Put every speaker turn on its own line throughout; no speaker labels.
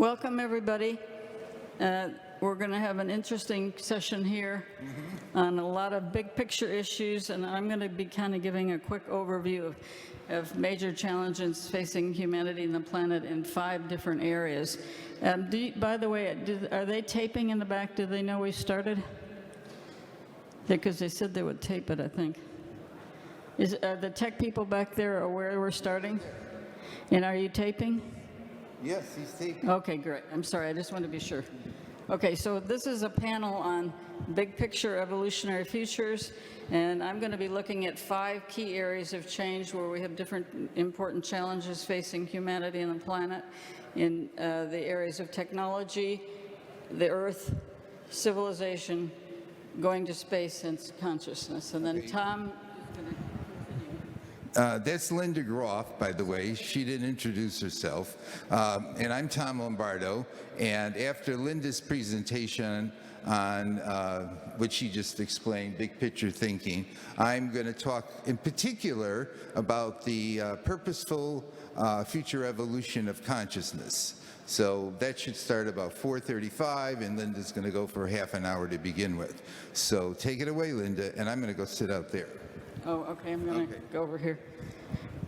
Welcome, everybody. We're going to have an interesting session here on a lot of big picture issues, and I'm going to be kind of giving a quick overview of major challenges facing humanity and the planet in 5 different areas. By the way, are they taping in the back? Do they know we started? Because they said they would tape it, I think. Are the tech people back there aware we're starting? And are you taping?
Yes, he's taping.
Okay, great. I'm sorry, I just wanted to be sure. Okay, so this is a panel on big picture evolutionary futures, and I'm going to be looking at 5 key areas of change where we have different important challenges facing humanity and the planet in the areas of technology, the Earth, civilization, going to space, and consciousness. And then
Okay.
Tom.
That's Linda Groff, by the way. She didn't introduce herself. And I'm Tom Lombardo. And after Linda's presentation on what she just explained, big picture thinking, I'm going to talk in particular about the purposeful future evolution of consciousness. So that should start about 4:35, and Linda's going to go for half an hour to begin with. So take it away, Linda, and I'm going to go sit out there.
Oh, okay, I'm going to go over here.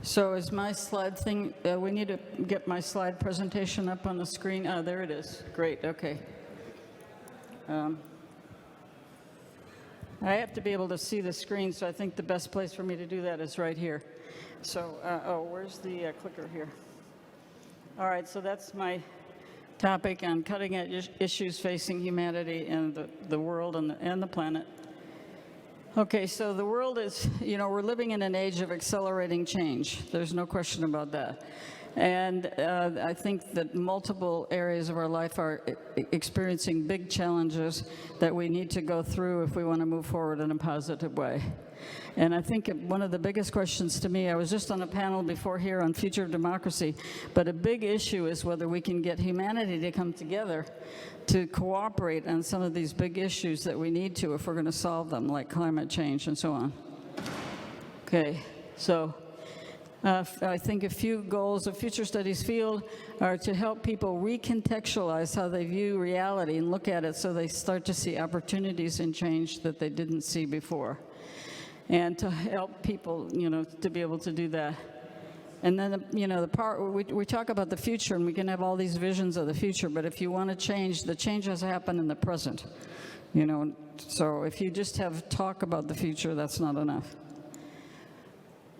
So is my slide thing, we need to get my slide presentation up on the screen. Oh, there it is. Great, okay. I have to be able to see the screen, so I think the best place for me to do that is right here. So, where's the clicker here? All right, so that's my topic on cutting-edge issues facing humanity and the world and the planet. Okay, so the world is, we're living in an age of accelerating change. There's no question about that. And I think that multiple areas of our life are experiencing big challenges that we need to go through if we want to move forward in a positive way. And I think one of the biggest questions to me, I was just on a panel before here on future of democracy, but a big issue is whether we can get humanity to come together to cooperate on some of these big issues that we need to if we're going to solve them, like climate change and so on. Okay, so I think a few goals of Future Studies field are to help people recontextualize how they view reality and look at it so they start to see opportunities in change that they didn't see before. And to help people, to be able to do that. And then, the part we talk about the future, and we can have all these visions of the future, but if you want to change, the change has to happen in the present. So if you just have talk about the future, that's not enough.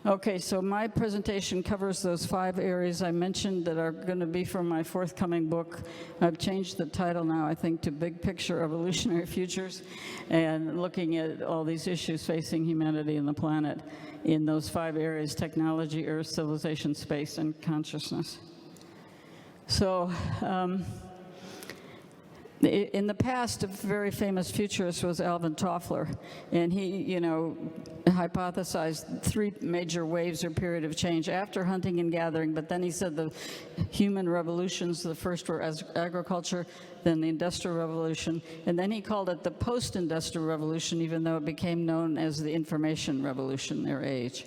Okay, so my presentation covers those 5 areas I mentioned that are going to be from my forthcoming book. I've changed the title now, I think, to Big Picture Evolutionary Futures, and looking at all these issues facing humanity and the planet in those 5 areas: technology, Earth, civilization, space, and consciousness. So, in the past, a very famous futurist was Alvin Toffler, and he, hypothesized 3 major waves or period of change after hunting and gathering, but then he said the human revolutions, the first were agriculture, then the Industrial Revolution, and then he called it the post-industrial revolution, even though it became known as the information revolution, their age.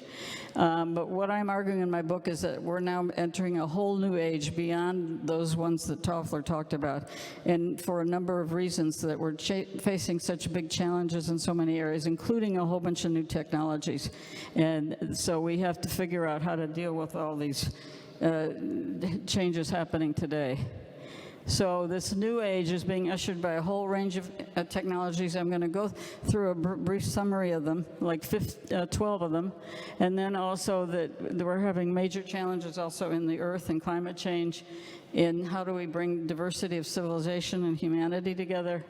But what I'm arguing in my book is that we're now entering a whole new age beyond those ones that Toffler talked about, and for a number of reasons that we're facing such big challenges in so many areas, including a whole bunch of new technologies. And so we have to figure out how to deal with all these changes happening today. So this new age is being ushered by a whole range of technologies. I'm going to go through a brief summary of them, like 12 of them, and then also that we're having major challenges also in the Earth and climate change, in how do we bring diversity of civilization and humanity together,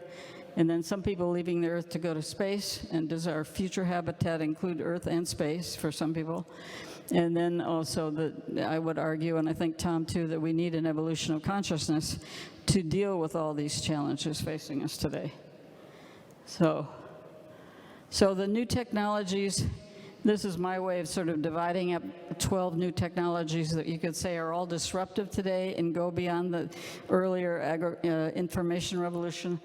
and then some people leaving the Earth to go to space, and does our future habitat include Earth and space for some people? And then also that I would argue, and I think Tom too, that we need an evolution of consciousness to deal with all these challenges facing us today. So the new technologies, this is my way of sort of dividing up 12 new technologies that you could say are all disruptive today and go beyond the earlier information revolution.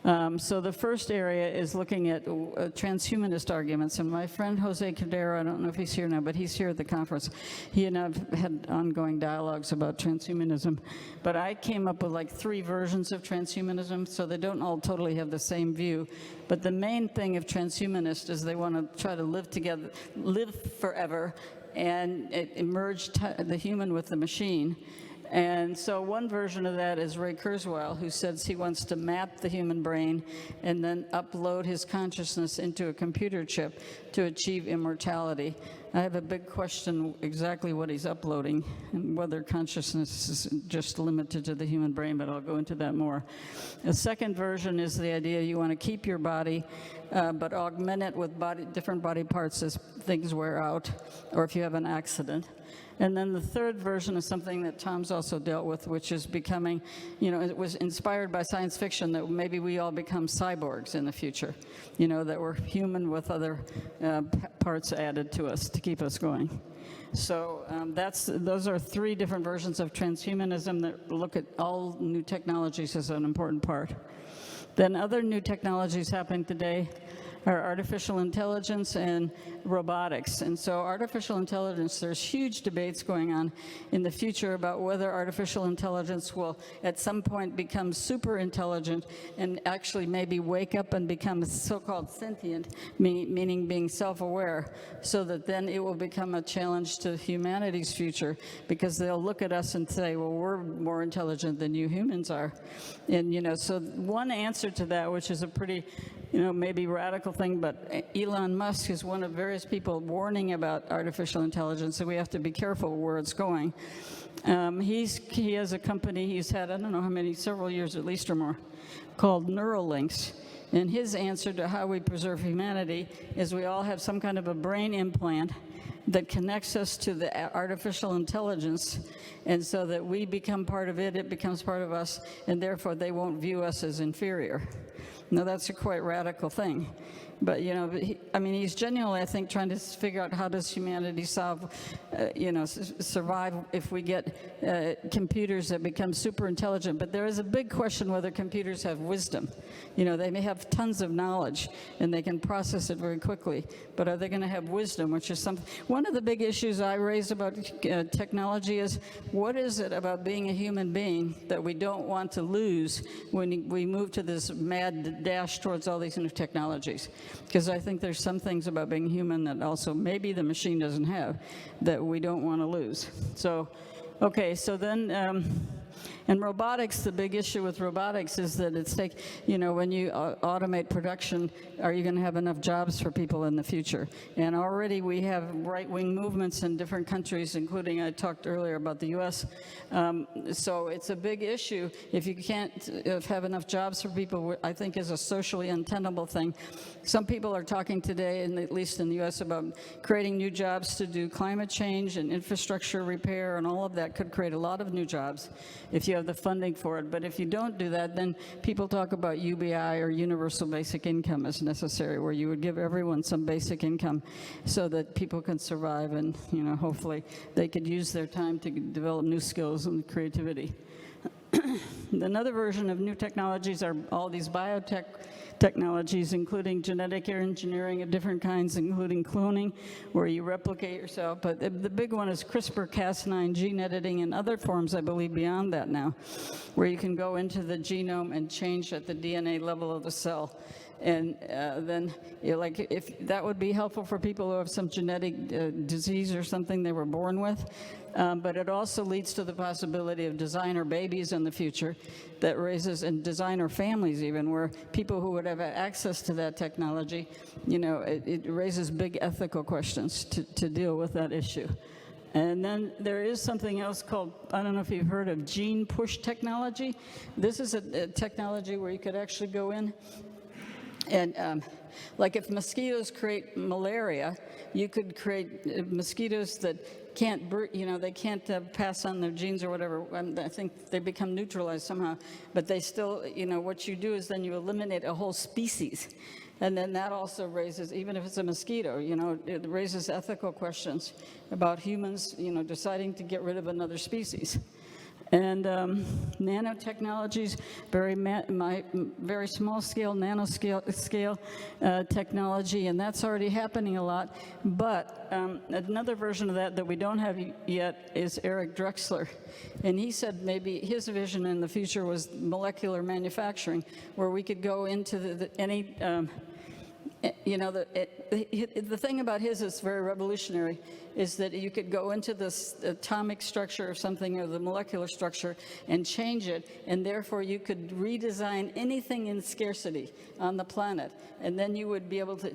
So the first area is looking at transhumanist arguments, and my friend Jose Cordero, I don't know if he's here now, but he's here at the conference. He and I have had ongoing dialogues about transhumanism, but I came up with like 3 versions of transhumanism, so they don't all totally have the same view. But the main thing of transhumanists is they want to try to live together, live forever, and merge the human with the machine. And so one version of that is Ray Kurzweil, who says he wants to map the human brain and then upload his consciousness into a computer chip to achieve immortality. I have a big question exactly what he's uploading and whether consciousness is just limited to the human brain, but I'll go into that more. The second version is the idea you want to keep your body, but augment it with different body parts as things wear out or if you have an accident. And then the third version is something that Tom's also dealt with, which is becoming, it was inspired by science fiction that maybe we all become cyborgs in the future, that we're human with other parts added to us to keep us going. So those are 3 different versions of transhumanism that look at all new technologies as an important part. Then other new technologies happening today are artificial intelligence and robotics. And so artificial intelligence, there's huge debates going on in the future about whether artificial intelligence will at some point become super intelligent and actually maybe wake up and become so-called sentient, meaning being self-aware, so that then it will become a challenge to humanity's future, because they'll look at us and say, well, we're more intelligent than you humans are. And, so one answer to that, which is a pretty maybe radical thing, but Elon Musk is one of various people warning about artificial intelligence, so we have to be careful where it's going. He has a company he's had, I don't know how many, several years at least or more, called Neuralinks. And his answer to how we preserve humanity is we all have some kind of a brain implant that connects us to the artificial intelligence, and so that we become part of it, it becomes part of us, and therefore they won't view us as inferior. Now, that's a quite radical thing. But, he's genuinely, I think, trying to figure out how does humanity survive if we get computers that become super intelligent. But there is a big question whether computers have wisdom. They may have tons of knowledge and they can process it very quickly, but are they going to have wisdom, which is something. One of the big issues I raise about technology is, what is it about being a human being that we don't want to lose when we move to this mad dash towards all these new technologies? Because I think there's some things about being human that also maybe the machine doesn't have that we don't want to lose. So, okay, so then, and robotics, the big issue with robotics is that it's when you automate production, are you going to have enough jobs for people in the future? And already we have right-wing movements in different countries, including, I talked earlier about the US. So it's a big issue. If you can't have enough jobs for people, I think is a socially untenable thing. Some people are talking today, at least in the US, about creating new jobs to do climate change and infrastructure repair, and all of that could create a lot of new jobs if you have the funding for it. But if you don't do that, then people talk about UBI, or universal basic income, as necessary, where you would give everyone some basic income so that people can survive, and hopefully they could use their time to develop new skills and creativity. Another version of new technologies are all these biotech technologies, including genetic engineering of different kinds, including cloning, where you replicate yourself. But the big one is CRISPR-Cas9 gene editing, and other forms, I believe, beyond that now, where you can go into the genome and change at the DNA level of the cell. And then, if that would be helpful for people who have some genetic disease or something they were born with. But it also leads to the possibility of designer babies in the future that raises, and designer families even, where people who would have access to that technology, it raises big ethical questions to deal with that issue. And then there is something else called, I don't know if you've heard of gene push technology. This is a technology where you could actually go in and like if mosquitoes create malaria, you could create mosquitoes that can't, they can't pass on their genes or whatever. I think they become neutralized somehow, but they still, what you do is then you eliminate a whole species. And then that also raises, even if it's a mosquito, it raises ethical questions about humans, deciding to get rid of another species. And nanotechnologies, very small scale, nanoscale technology, and that's already happening a lot. But another version of that we don't have yet is Eric Drexler. And he said maybe his vision in the future was molecular manufacturing, where we could go into any the thing about his is very revolutionary, is that you could go into this atomic structure of something or the molecular structure and change it, and therefore you could redesign anything in scarcity on the planet, and then you would be able to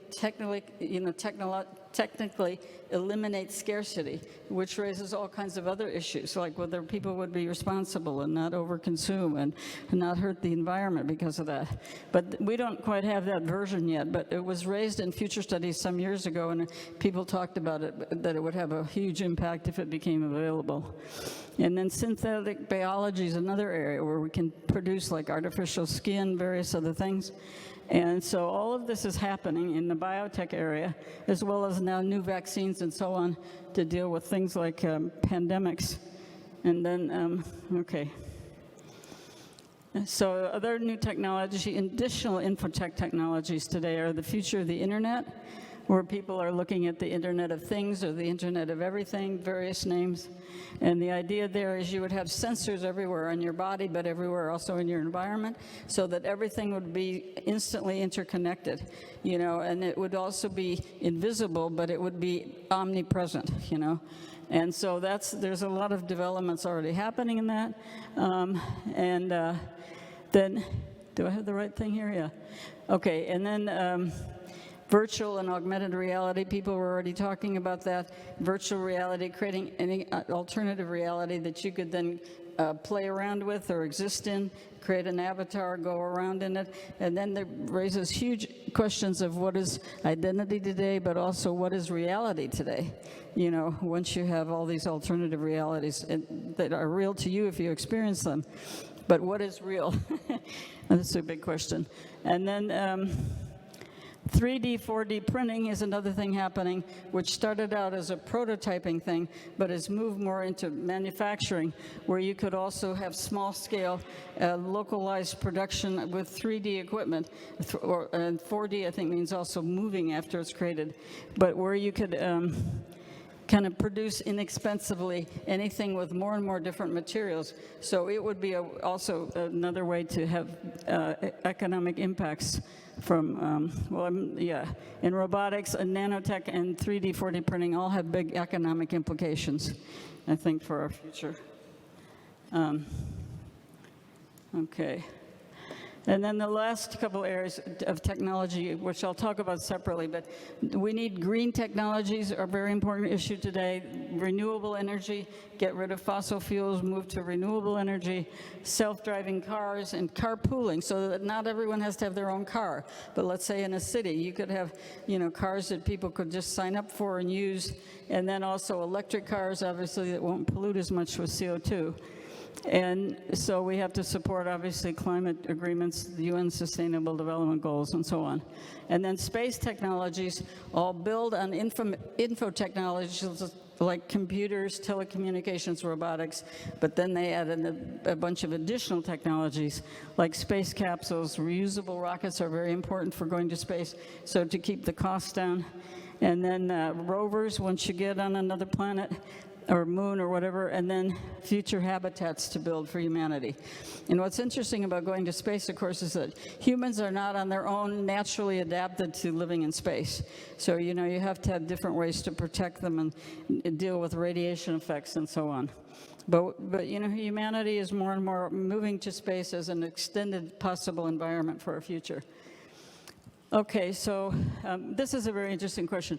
technically eliminate scarcity, which raises all kinds of other issues, like whether people would be responsible and not overconsume and not hurt the environment because of that. But we don't quite have that version yet, but it was raised in future studies some years ago, and people talked about it, that it would have a huge impact if it became available. And then synthetic biology is another area where we can produce like artificial skin, various other things. And so all of this is happening in the biotech area, as well as now new vaccines and so on to deal with things like pandemics. And then, okay. So other new technology, additional infotech technologies today are the future of the internet, where people are looking at the Internet of Things or the Internet of Everything, various names. And the idea there is you would have sensors everywhere on your body, but everywhere also in your environment, so that everything would be instantly interconnected, and it would also be invisible, but it would be omnipresent, And so there's a lot of developments already happening in that. Then, do I have the right thing here? Yeah. Okay, and then virtual and augmented reality, people were already talking about that. Virtual reality, creating any alternative reality that you could then play around with or exist in, create an avatar, go around in it, and then that raises huge questions of what is identity today, but also what is reality today, once you have all these alternative realities that are real to you if you experience them. But what is real? That's a big question. And then 3D, 4D printing is another thing happening, which started out as a prototyping thing, but has moved more into manufacturing, where you could also have small-scale, localized production with 3D equipment. And 4D, I think, means also moving after it's created, but where you could kind of produce inexpensively anything with more and more different materials. So it would be also another way to have economic impacts from, in robotics and nanotech and 3D, 4D printing all have big economic implications, I think, for our future. Okay. And then the last couple areas of technology, which I'll talk about separately, but we need green technologies are a very important issue today. Renewable energy, get rid of fossil fuels, move to renewable energy, self-driving cars, and carpooling, so that not everyone has to have their own car. But let's say in a city, you could have, cars that people could just sign up for and use, and then also electric cars, obviously, that won't pollute as much with CO2. And so we have to support, obviously, climate agreements, the UN Sustainable Development Goals, and so on. And then space technologies all build on info technologies like computers, telecommunications, robotics, but then they add in a bunch of additional technologies like space capsules. Reusable rockets are very important for going to space, so to keep the costs down. And then rovers, once you get on another planet, or moon or whatever, and then future habitats to build for humanity. And what's interesting about going to space, of course, is that humans are not on their own naturally adapted to living in space. So, you have to have different ways to protect them and deal with radiation effects and so on. But humanity is more and more moving to space as an extended possible environment for our future. Okay, so this is a very interesting question.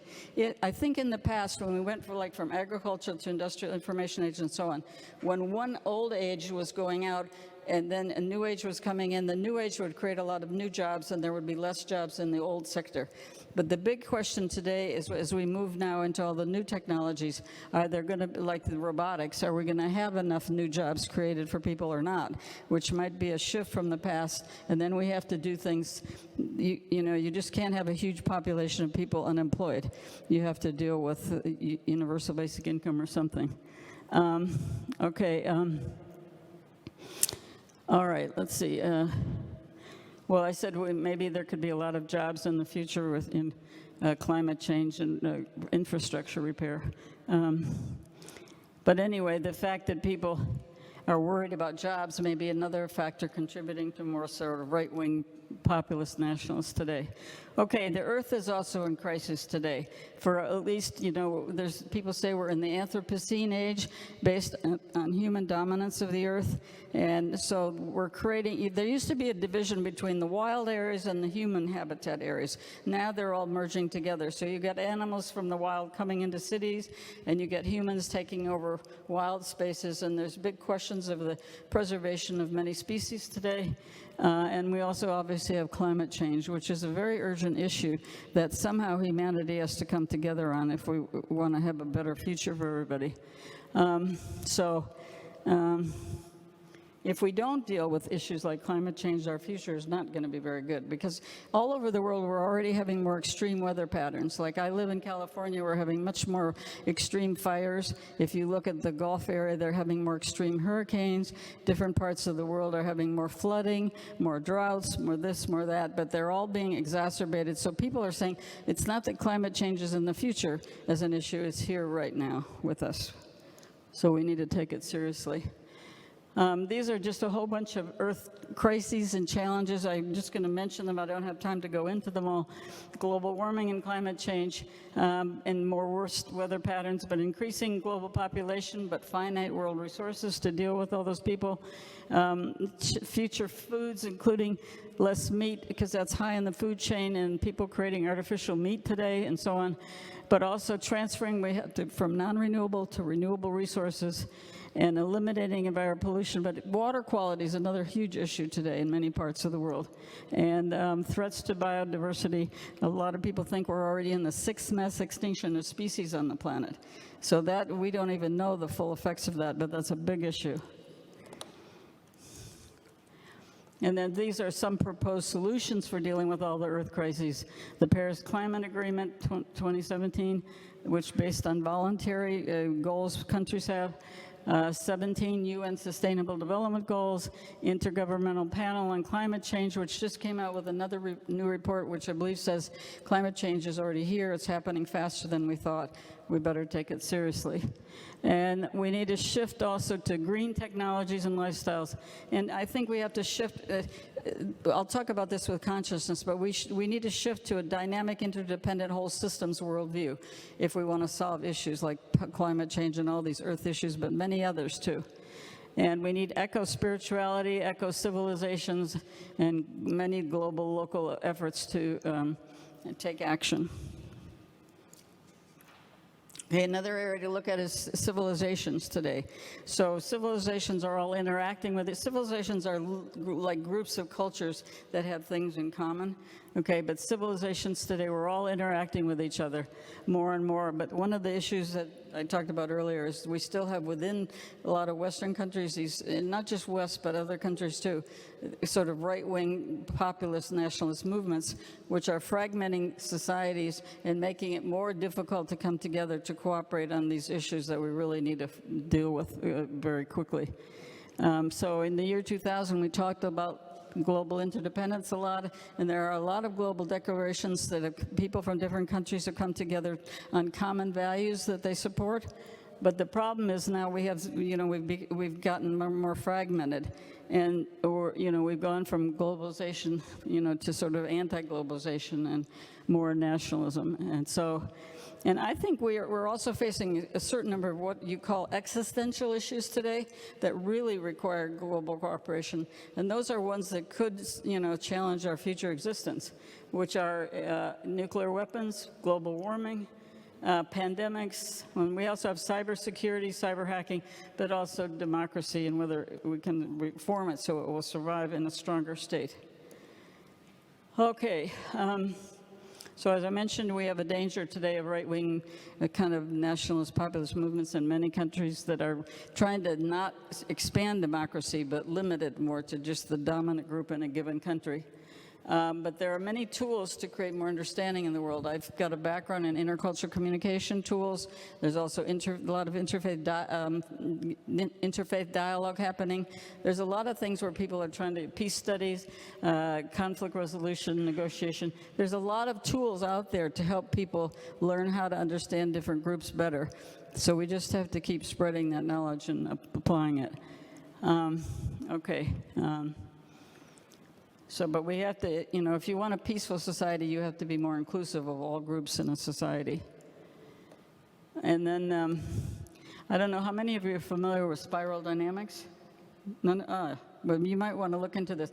I think in the past, when we went from agriculture to industrial information age and so on, when one old age was going out and then a new age was coming in, the new age would create a lot of new jobs and there would be less jobs in the old sector. But the big question today is, as we move now into all the new technologies, are there going to be, like the robotics, are we going to have enough new jobs created for people or not, which might be a shift from the past. And then we have to do things, you just can't have a huge population of people unemployed. You have to deal with universal basic income or something. All right, let's see. Well, I said maybe there could be a lot of jobs in the future in climate change and infrastructure repair. But anyway, the fact that people are worried about jobs may be another factor contributing to more sort of right-wing populist nationalists today. Okay, the Earth is also in crisis today. For at least, there's people say we're in the Anthropocene age based on human dominance of the Earth. And so we're creating, there used to be a division between the wild areas and the human habitat areas. Now they're all merging together. So you got animals from the wild coming into cities, and you get humans taking over wild spaces, and there's big questions of the preservation of many species today. And we also obviously have climate change, which is a very urgent issue that somehow humanity has to come together on if we want to have a better future for everybody. If we don't deal with issues like climate change, our future is not going to be very good, because all over the world we're already having more extreme weather patterns. Like I live in California, we're having much more extreme fires. If you look at the Gulf area, they're having more extreme hurricanes. Different parts of the world are having more flooding, more droughts, more this, more that, but they're all being exacerbated. So people are saying it's not that climate change is in the future as an issue, it's here right now with us. So we need to take it seriously. These are just a whole bunch of Earth crises and challenges. I'm just going to mention them. I don't have time to go into them all. Global warming and climate change, and more worse weather patterns, but increasing global population, but finite world resources to deal with all those people. Future foods, including less meat, because that's high in the food chain, and people creating artificial meat today, and so on. But also transferring from non-renewable to renewable resources, and eliminating environmental pollution. But water quality is another huge issue today in many parts of the world. And threats to biodiversity. A lot of people think we're already in the 6th mass extinction of species on the planet. So that, we don't even know the full effects of that, but that's a big issue. And then these are some proposed solutions for dealing with all the Earth crises. The Paris Climate Agreement 2017, which based on voluntary goals countries have. 17 UN Sustainable Development Goals, Intergovernmental Panel on Climate Change, which just came out with another new report, which I believe says climate change is already here. It's happening faster than we thought. We better take it seriously. And we need to shift also to green technologies and lifestyles. And I think we have to shift, I'll talk about this with consciousness, but we need to shift to a dynamic, interdependent whole systems worldview if we want to solve issues like climate change and all these Earth issues, but many others too. And we need eco-spirituality, eco-civilizations, and many global, local efforts to take action. Okay, another area to look at is civilizations today. So civilizations are all interacting with it. Civilizations are like groups of cultures that have things in common. Okay, but civilizations today, we're all interacting with each other more and more. But one of the issues that I talked about earlier is we still have within a lot of Western countries, these, and not just West, but other countries too, sort of right-wing populist nationalist movements, which are fragmenting societies and making it more difficult to come together to cooperate on these issues that we really need to deal with very quickly. So in the year 2000, we talked about global interdependence a lot, and there are a lot of global declarations that people from different countries have come together on common values that they support. But the problem is now we have, we've gotten more fragmented, and we've gone from globalization, to sort of anti-globalization and more nationalism, and I think we're also facing a certain number of what you call existential issues today that really require global cooperation, and those are ones that could, challenge our future existence, which are nuclear weapons, global warming, pandemics, and we also have cybersecurity, cyber hacking, but also democracy and whether we can reform it so it will survive in a stronger state. Okay. So as I mentioned, we have a danger today of right-wing kind of nationalist populist movements in many countries that are trying to not expand democracy, but limit it more to just the dominant group in a given country. But there are many tools to create more understanding in the world. I've got a background in intercultural communication tools. There's also a lot of interfaith dialogue happening. There's a lot of things where people are trying to, peace studies, conflict resolution, negotiation. There's a lot of tools out there to help people learn how to understand different groups better. So we just have to keep spreading that knowledge and applying it. So, but we have to, if you want a peaceful society, you have to be more inclusive of all groups in a society. And then, I don't know, how many of you are familiar with spiral dynamics? None, but you might want to look into this.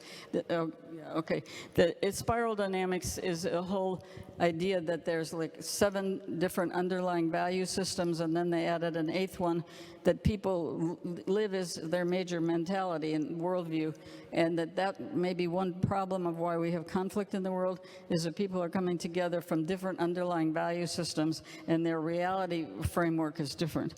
Spiral dynamics is a whole idea that there's like 7 different underlying value systems, and then they added an 8th one that people live as their major mentality and worldview, and that may be one problem of why we have conflict in the world, is that people are coming together from different underlying value systems, and their reality framework is different,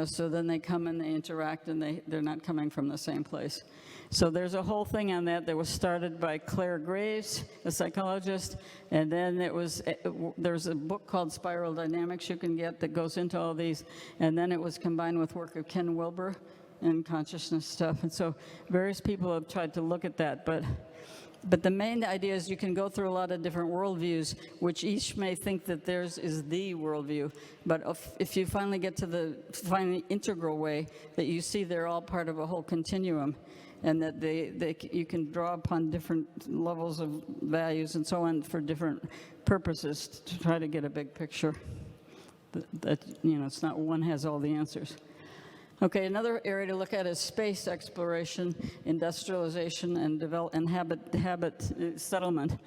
so then they come and they interact, and they're not coming from the same place. So there's a whole thing on that was started by Claire Graves, a psychologist, and then there's a book called Spiral Dynamics you can get that goes into all these, and then it was combined with work of Ken Wilber and consciousness stuff, and so various people have tried to look at that, but the main idea is you can go through a lot of different worldviews, which each may think that theirs is the worldview. But if you finally get to the integral way, that you see they're all part of a whole continuum, and that you can draw upon different levels of values and so on for different purposes to try to get a big picture. That it's not one has all the answers. Okay, another area to look at is space exploration, industrialization, and habit settlement.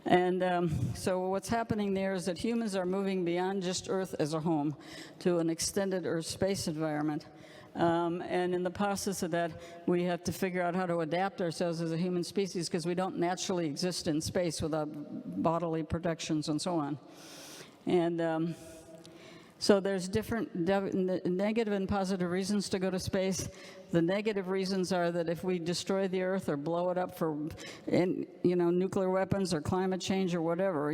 And so what's happening there is that humans are moving beyond just Earth as a home to an extended Earth space environment. And in the process of that, we have to figure out how to adapt ourselves as a human species, because we don't naturally exist in space without bodily protections and so on. And so there's different negative and positive reasons to go to space. The negative reasons are that if we destroy the Earth or blow it up for, nuclear weapons or climate change or whatever,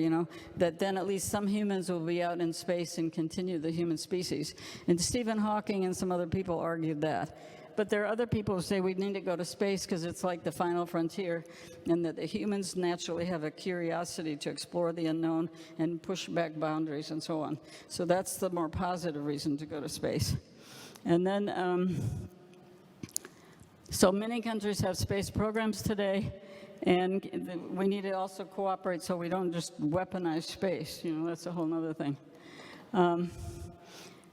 that then at least some humans will be out in space and continue the human species. And Stephen Hawking and some other people argued that. But there are other people who say we need to go to space because it's like the final frontier, and that the humans naturally have a curiosity to explore the unknown and push back boundaries and so on. So that's the more positive reason to go to space. And then, so many countries have space programs today, and we need to also cooperate so we don't just weaponize space. That's a whole other thing.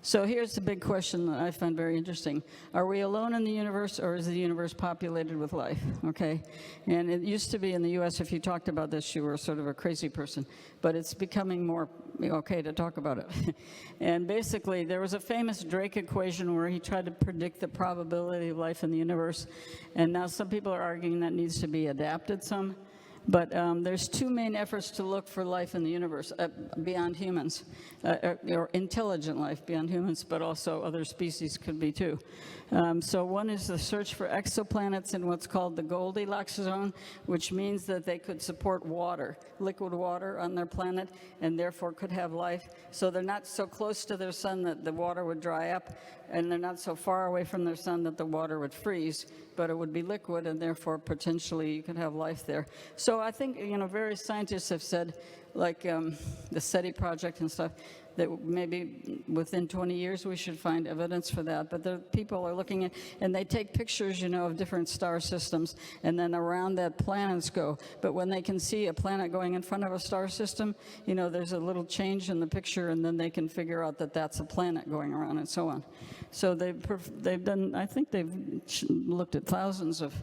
So here's the big question that I find very interesting. Are we alone in the universe, or is the universe populated with life? Okay? And it used to be in the US, if you talked about this, you were sort of a crazy person. But it's becoming more okay to talk about it. And basically, there was a famous Drake equation where he tried to predict the probability of life in the universe. And now some people are arguing that needs to be adapted some. But there's 2 main efforts to look for life in the universe beyond humans, or intelligent life beyond humans, but also other species could be too. So one is the search for exoplanets in what's called the Goldilocks zone, which means that they could support water, liquid water on their planet, and therefore could have life. So they're not so close to their sun that the water would dry up, and they're not so far away from their sun that the water would freeze, but it would be liquid, and therefore potentially you could have life there. So I think, various scientists have said, like the SETI project and stuff, that maybe within 20 years we should find evidence for that. But the people are looking at, and they take pictures, of different star systems, and then around that planets go. But when they can see a planet going in front of a star system, there's a little change in the picture, and then they can figure out that that's a planet going around and so on. So they've done, I think they've looked at thousands of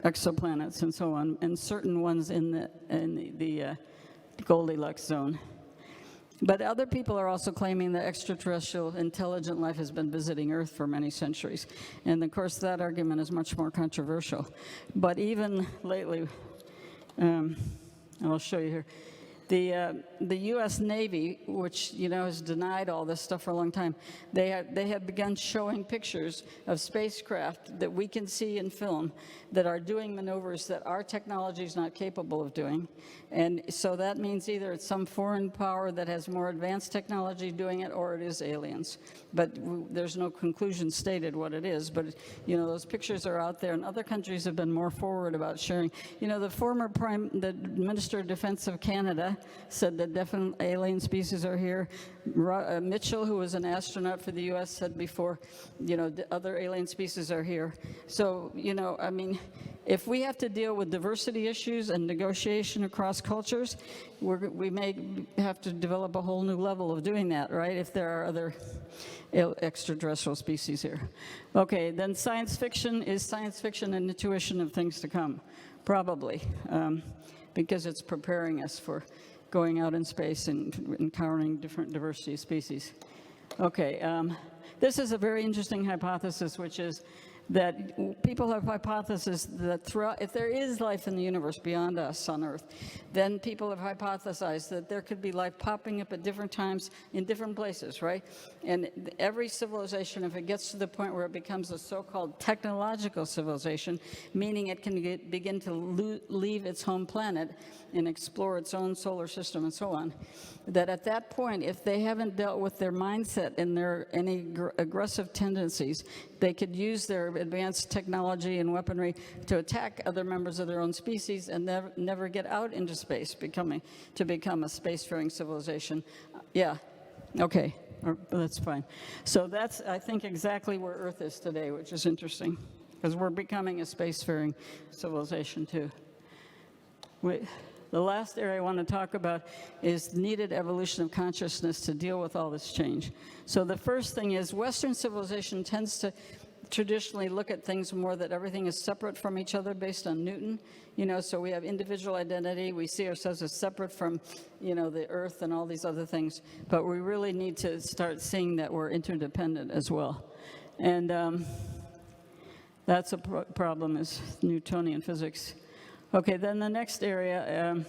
exoplanets and so on, and certain ones in the Goldilocks zone. But other people are also claiming that extraterrestrial intelligent life has been visiting Earth for many centuries. And of course, that argument is much more controversial. But even lately, I'll show you here, the U.S. Navy, which has denied all this stuff for a long time, they have begun showing pictures of spacecraft that we can see in film that are doing maneuvers that our technology is not capable of doing, and so that means either it's some foreign power that has more advanced technology doing it, or it is aliens. But there's no conclusion stated what it is. But those pictures are out there, and other countries have been more forward about sharing. The Minister of Defense of Canada said that definite alien species are here. Mitchell, who was an astronaut for the U.S., said before, other alien species are here. So, if we have to deal with diversity issues and negotiation across cultures, we may have to develop a whole new level of doing that, right, if there are other extraterrestrial species here. Okay, then science fiction is science fiction and intuition of things to come, probably, because it's preparing us for going out in space and encountering different diversity of species. Okay, this is a very interesting hypothesis, which is that people have hypotheses that if there is life in the universe beyond us on Earth, then people have hypothesized that there could be life popping up at different times in different places, right? And every civilization, if it gets to the point where it becomes a so-called technological civilization, meaning it can begin to leave its home planet and explore its own solar system and so on, that at that point, if they haven't dealt with their mindset and any aggressive tendencies, they could use their advanced technology and weaponry to attack other members of their own species and never get out into space, to become a spacefaring civilization. Yeah, okay, that's fine. So that's, I think, exactly where Earth is today, which is interesting, because we're becoming a spacefaring civilization too. The last area I want to talk about is needed evolution of consciousness to deal with all this change. So the first thing is Western civilization tends to traditionally look at things more that everything is separate from each other based on Newton. So we have individual identity. We see ourselves as separate from, the Earth and all these other things. But we really need to start seeing that we're interdependent as well. And that's a problem, is Newtonian physics. Okay, then the next area,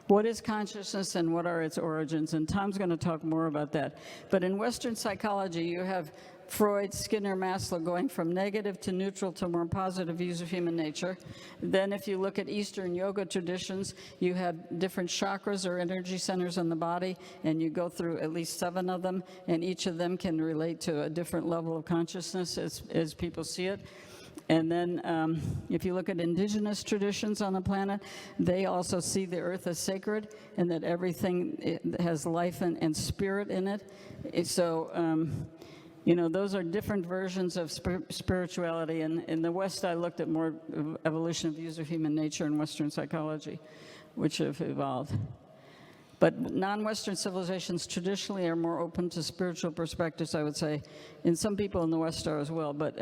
what is consciousness and what are its origins? And Tom's going to talk more about that. But in Western psychology, you have Freud, Skinner, Maslow going from negative to neutral to more positive views of human nature. Then if you look at Eastern yoga traditions, you have different chakras or energy centers in the body, and you go through at least 7 of them, and each of them can relate to a different level of consciousness as people see it. And then if you look at indigenous traditions on the planet, they also see the Earth as sacred and that everything has life and spirit in it. So, those are different versions of spirituality. And in the West, I looked at more evolution of views of human nature in Western psychology, which have evolved. But non-Western civilizations traditionally are more open to spiritual perspectives, I would say. And some people in the West are as well. But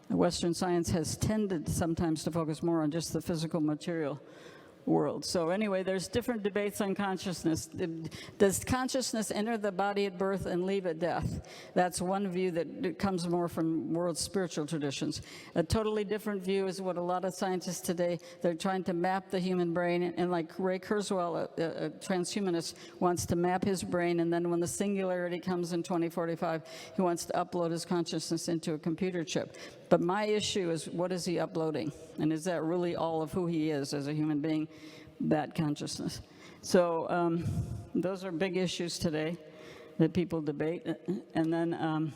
Western science has tended sometimes to focus more on just the physical material world. So anyway, there's different debates on consciousness. Does consciousness enter the body at birth and leave at death? That's one view that comes more from world spiritual traditions. A totally different view is what a lot of scientists today, they're trying to map the human brain, and like Ray Kurzweil, a transhumanist, wants to map his brain, and then when the singularity comes in 2045, he wants to upload his consciousness into a computer chip. But my issue is, what is he uploading? And is that really all of who he is as a human being, that consciousness? So those are big issues today that people debate. And then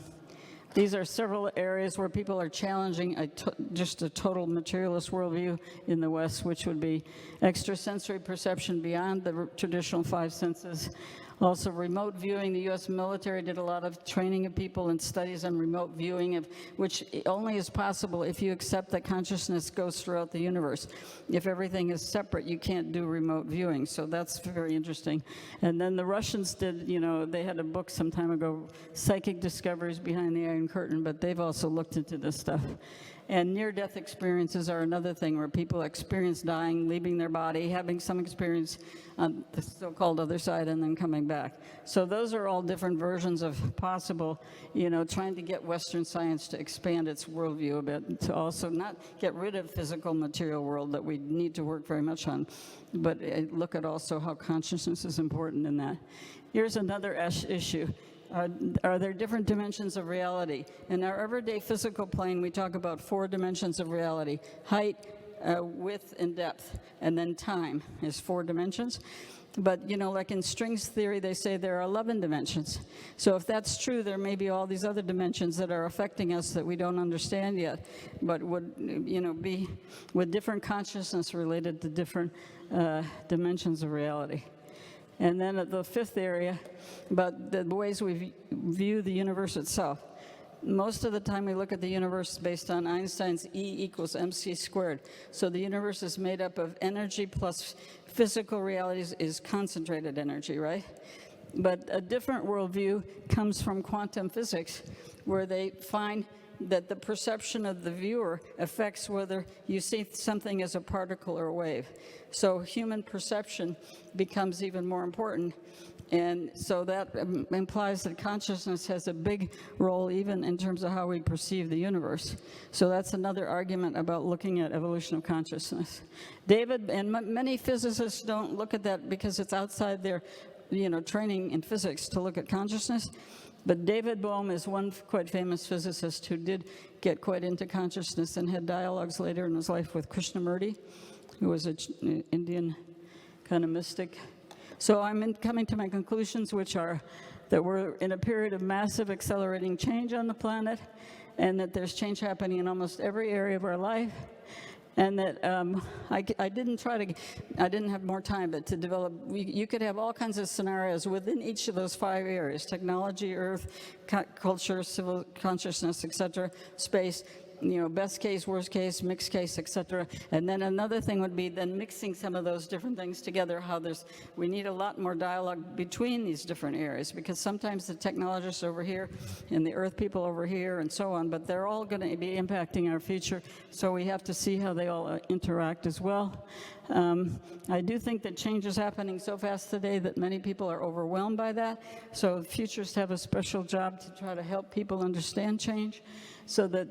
these are several areas where people are challenging just a total materialist worldview in the West, which would be extrasensory perception beyond the traditional 5 senses. Also, remote viewing. The U.S. military did a lot of training of people and studies on remote viewing, which only is possible if you accept that consciousness goes throughout the universe. If everything is separate, you can't do remote viewing. So that's very interesting. And then the Russians did, they had a book some time ago, Psychic Discoveries Behind the Iron Curtain, but they've also looked into this stuff. And near-death experiences are another thing where people experience dying, leaving their body, having some experience on the so-called other side, and then coming back. So those are all different versions of possible, trying to get Western science to expand its worldview a bit, to also not get rid of physical material world that we need to work very much on, but look at also how consciousness is important in that. Here's another issue. Are there different dimensions of reality? In our everyday physical plane, we talk about 4 dimensions of reality: height, width, and depth, and then time is 4 dimensions. But, like in strings theory, they say there are 11 dimensions. So if that's true, there may be all these other dimensions that are affecting us that we don't understand yet, but would, be with different consciousness related to different dimensions of reality. And then at the 5th area, about the ways we view the universe itself. Most of the time we look at the universe based on Einstein's E = mc squared. So the universe is made up of energy plus physical realities is concentrated energy, right? But a different worldview comes from quantum physics, where they find that the perception of the viewer affects whether you see something as a particle or a wave. So human perception becomes even more important. And so that implies that consciousness has a big role even in terms of how we perceive the universe. So that's another argument about looking at evolution of consciousness. David and many physicists don't look at that because it's outside their training in physics to look at consciousness. But David Bohm is one quite famous physicist who did get quite into consciousness and had dialogues later in his life with Krishnamurti, who was an Indian kind of mystic. So I'm coming to my conclusions, which are that we're in a period of massive accelerating change on the planet, and that there's change happening in almost every area of our life. And that I didn't have more time, but to develop, you could have all kinds of scenarios within each of those 5 areas: technology, earth, culture, civil consciousness, etc., space, best case, worst case, mixed case, etc. And then another thing would be then mixing some of those different things together, we need a lot more dialogue between these different areas, because sometimes the technologists over here and the earth people over here and so on, but they're all going to be impacting our future, so we have to see how they all interact as well. I do think that change is happening so fast today that many people are overwhelmed by that, so futurists have a special job to try to help people understand change, so that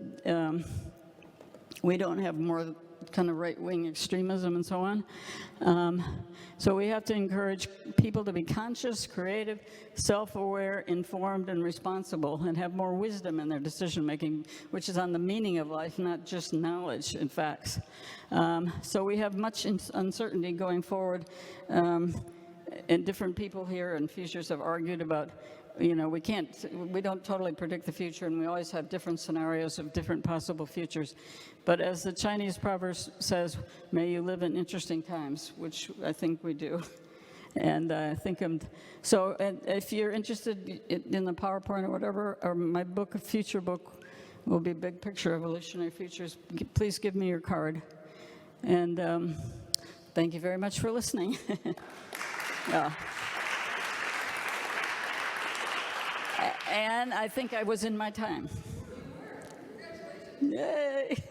we don't have more kind of right-wing extremism and so on. So we have to encourage people to be conscious, creative, self-aware, informed, and responsible, and have more wisdom in their decision-making, which is on the meaning of life, not just knowledge and facts. So we have much uncertainty going forward, and different people here and futurists have argued about we don't totally predict the future, and we always have different scenarios of different possible futures. But as the Chinese proverb says, may you live in interesting times, which I think we do. And I think and if you're interested in the PowerPoint or whatever, or my book, a future book, will be Big Picture Evolutionary Futures, please give me your card. And thank you very much for listening. Yeah. And I think I was in my time. Yay!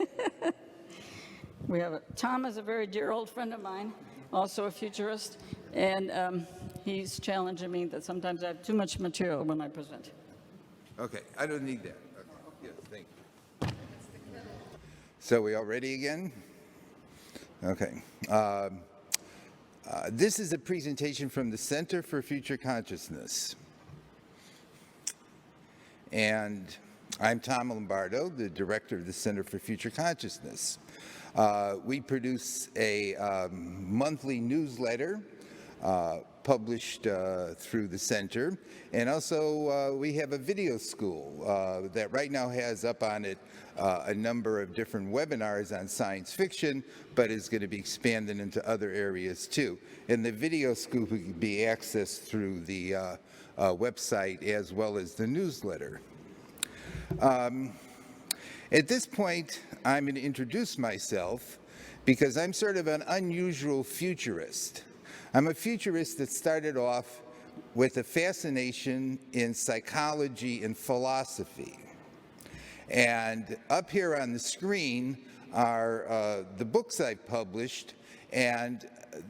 Tom is a very dear old friend of mine, also a futurist, and he's challenging me that sometimes I have too much material when I present.
Okay, I don't need that. Okay. Yes, thank you. So we all ready again? Okay. This is a presentation from the Center for Future Consciousness. And I'm Tom Lombardo, the director of the Center for Future Consciousness. We produce a monthly newsletter published through the center, and also we have a video school that right now has up on it a number of different webinars on science fiction, but is going to be expanded into other areas too. And the video school can be accessed through the website as well as the newsletter. At this point, I'm going to introduce myself because I'm sort of an unusual futurist. I'm a futurist that started off with a fascination in psychology and philosophy. And up here on the screen are the books I've published, and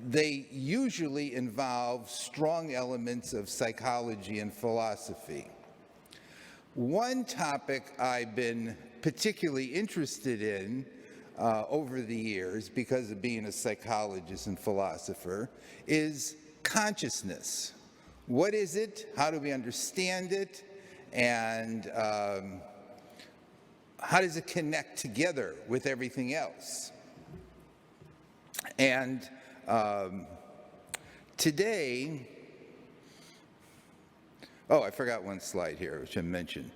they usually involve strong elements of psychology and philosophy. One topic I've been particularly interested in over the years, because of being a psychologist and philosopher, is consciousness. What is it? How do we understand it? And how does it connect together with everything else? And today, I forgot one slide here, which I mentioned.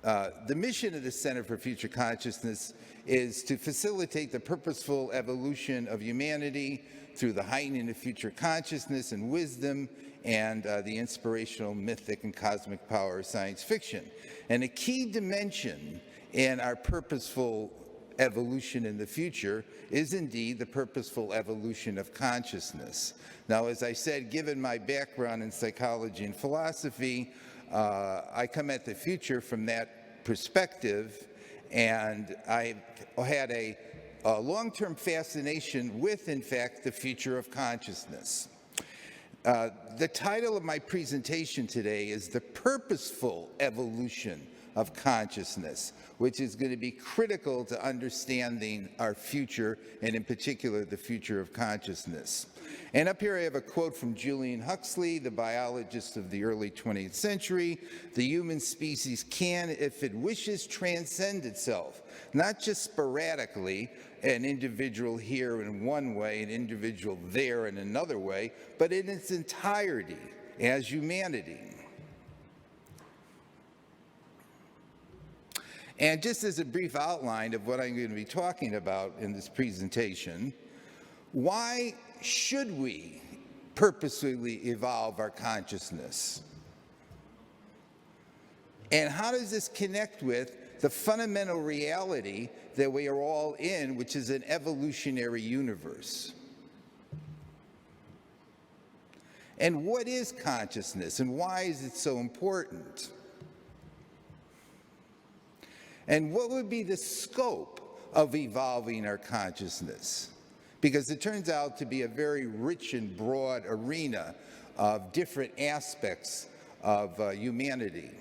The mission of the Center for Future Consciousness is to facilitate the purposeful evolution of humanity through the heightening of future consciousness and wisdom and the inspirational, mythic, and cosmic power of science fiction. And a key dimension in our purposeful evolution in the future is indeed the purposeful evolution of consciousness. Now, as I said, given my background in psychology and philosophy, I come at the future from that perspective, and I had a long-term fascination with, in fact, the future of consciousness. The title of my presentation today is The Purposeful Evolution of Consciousness, which is going to be critical to understanding our future, and in particular, the future of consciousness. And up here I have a quote from Julian Huxley, the biologist of the early 20th century. "The human species can, if it wishes, transcend itself, not just sporadically, an individual here in one way, an individual there in another way, but in its entirety as humanity." And just as a brief outline of what I'm going to be talking about in this presentation, why should we purposefully evolve our consciousness? And how does this connect with the fundamental reality that we are all in, which is an evolutionary universe? And what is consciousness, and why is it so important? And what would be the scope of evolving our consciousness? Because it turns out to be a very rich and broad arena of different aspects of humanity.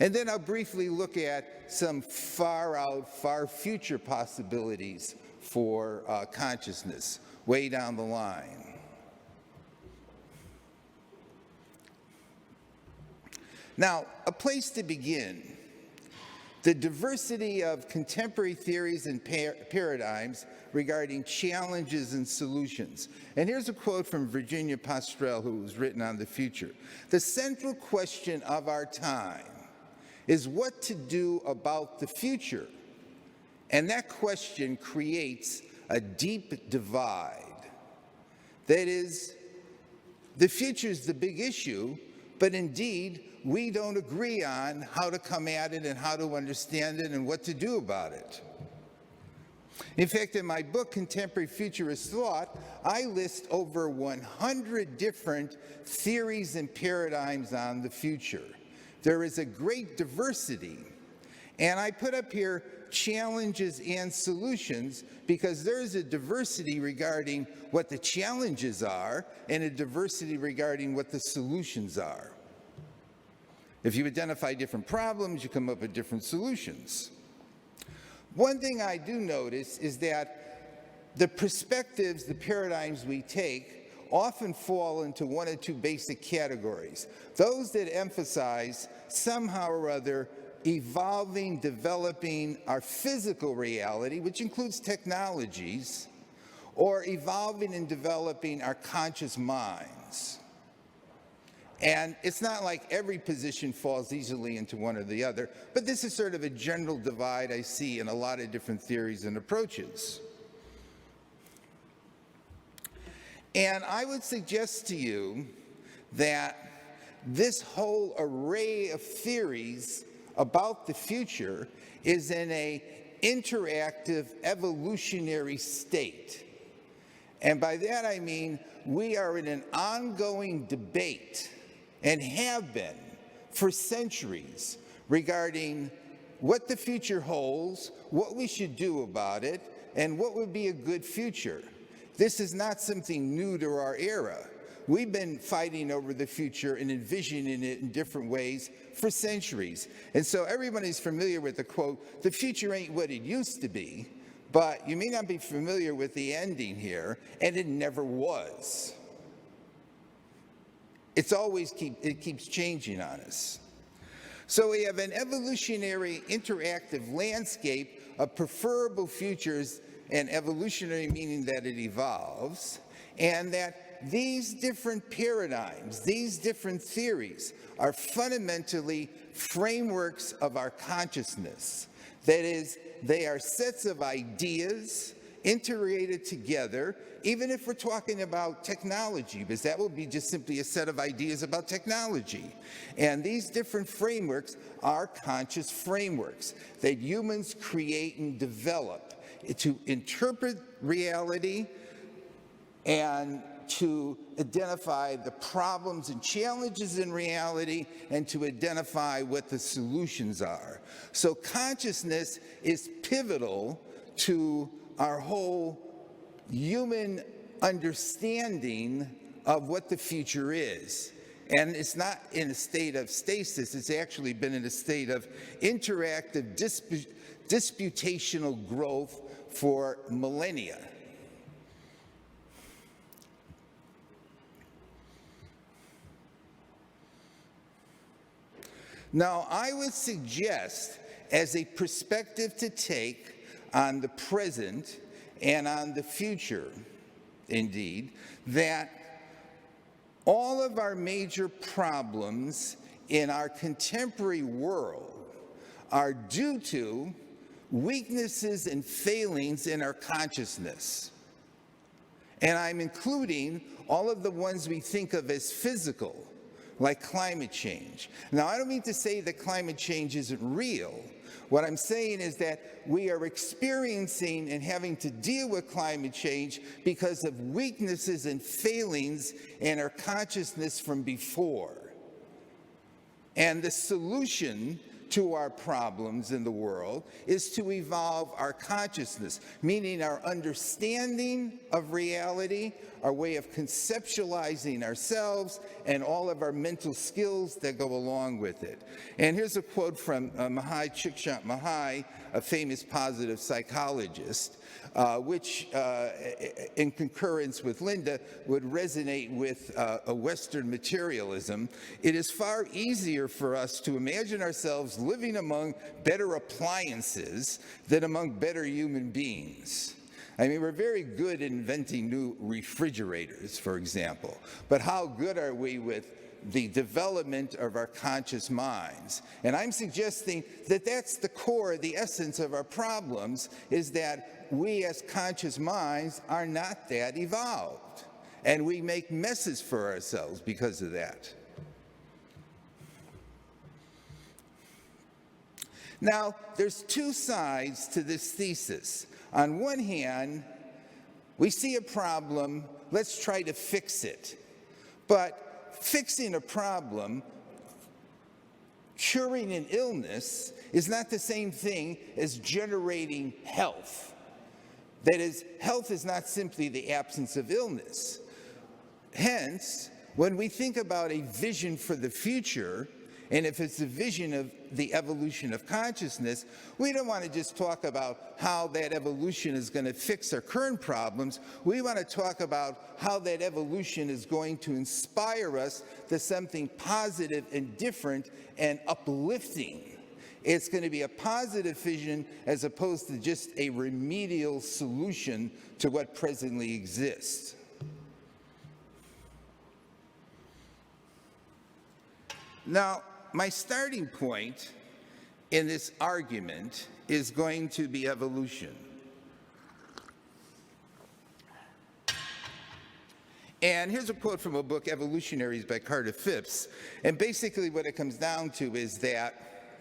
And then I'll briefly look at some far-out, far-future possibilities for consciousness way down the line. Now, a place to begin. The diversity of contemporary theories and paradigms regarding challenges and solutions. And here's a quote from Virginia Pastrell, who was written on the future. "The central question of our time is what to do about the future. And that question creates a deep divide. That is, the future is the big issue, but indeed, we don't agree on how to come at it and how to understand it and what to do about it." In fact, in my book, Contemporary Futurist Thought, I list over 100 different theories and paradigms on the future. There is a great diversity. And I put up here challenges and solutions because there is a diversity regarding what the challenges are and a diversity regarding what the solutions are. If you identify different problems, you come up with different solutions. One thing I do notice is that the perspectives, the paradigms we take, often fall into one or two basic categories. Those that emphasize somehow or other evolving, developing our physical reality, which includes technologies, or evolving and developing our conscious minds. And it's not like every position falls easily into one or the other, but this is sort of a general divide I see in a lot of different theories and approaches. And I would suggest to you that this whole array of theories about the future is in an interactive evolutionary state. And by that I mean we are in an ongoing debate, and have been for centuries, regarding what the future holds, what we should do about it, and what would be a good future. This is not something new to our era. We've been fighting over the future and envisioning it in different ways for centuries. And so everybody's familiar with the quote, "The future ain't what it used to be," but you may not be familiar with the ending here, and it never was. It keeps changing on us. So we have an evolutionary interactive landscape of preferable futures, and evolutionary meaning that it evolves, and that these different paradigms, these different theories are fundamentally frameworks of our consciousness. That is, they are sets of ideas integrated together, even if we're talking about technology, because that will be just simply a set of ideas about technology. And these different frameworks are conscious frameworks that humans create and develop to interpret reality and to identify the problems and challenges in reality and to identify what the solutions are. So consciousness is pivotal to our whole human understanding of what the future is. And it's not in a state of stasis, it's actually been in a state of interactive disputational growth for millennia. Now, I would suggest, as a perspective to take on the present and on the future, indeed, that all of our major problems in our contemporary world are due to weaknesses and failings in our consciousness. And I'm including all of the ones we think of as physical, like climate change. Now, I don't mean to say that climate change isn't real. What I'm saying is that we are experiencing and having to deal with climate change because of weaknesses and failings in our consciousness from before. And the solution to our problems in the world is to evolve our consciousness, meaning our understanding of reality, our way of conceptualizing ourselves, and all of our mental skills that go along with it. And here's a quote from Mahai Csikszentmihalyi, a famous positive psychologist, which, in concurrence with Linda, would resonate with a Western materialism. It is far easier for us to imagine ourselves living among better appliances than among better human beings. I mean, we're very good at inventing new refrigerators, for example, but how good are we with the development of our conscious minds? And I'm suggesting that that's the core, the essence of our problems, is that we as conscious minds are not that evolved, and we make messes for ourselves because of that. Now, there's two sides to this thesis. On one hand, we see a problem, let's try to fix it. But fixing a problem, curing an illness, is not the same thing as generating health. That is, health is not simply the absence of illness. Hence, when we think about a vision for the future, and if it's a vision of the evolution of consciousness, we don't want to just talk about how that evolution is going to fix our current problems. We want to talk about how that evolution is going to inspire us to something positive and different and uplifting. It's going to be a positive vision as opposed to just a remedial solution to what presently exists. Now, my starting point in this argument is going to be evolution. And here's a quote from a book, Evolutionary by Carter Phipps. And basically what it comes down to is that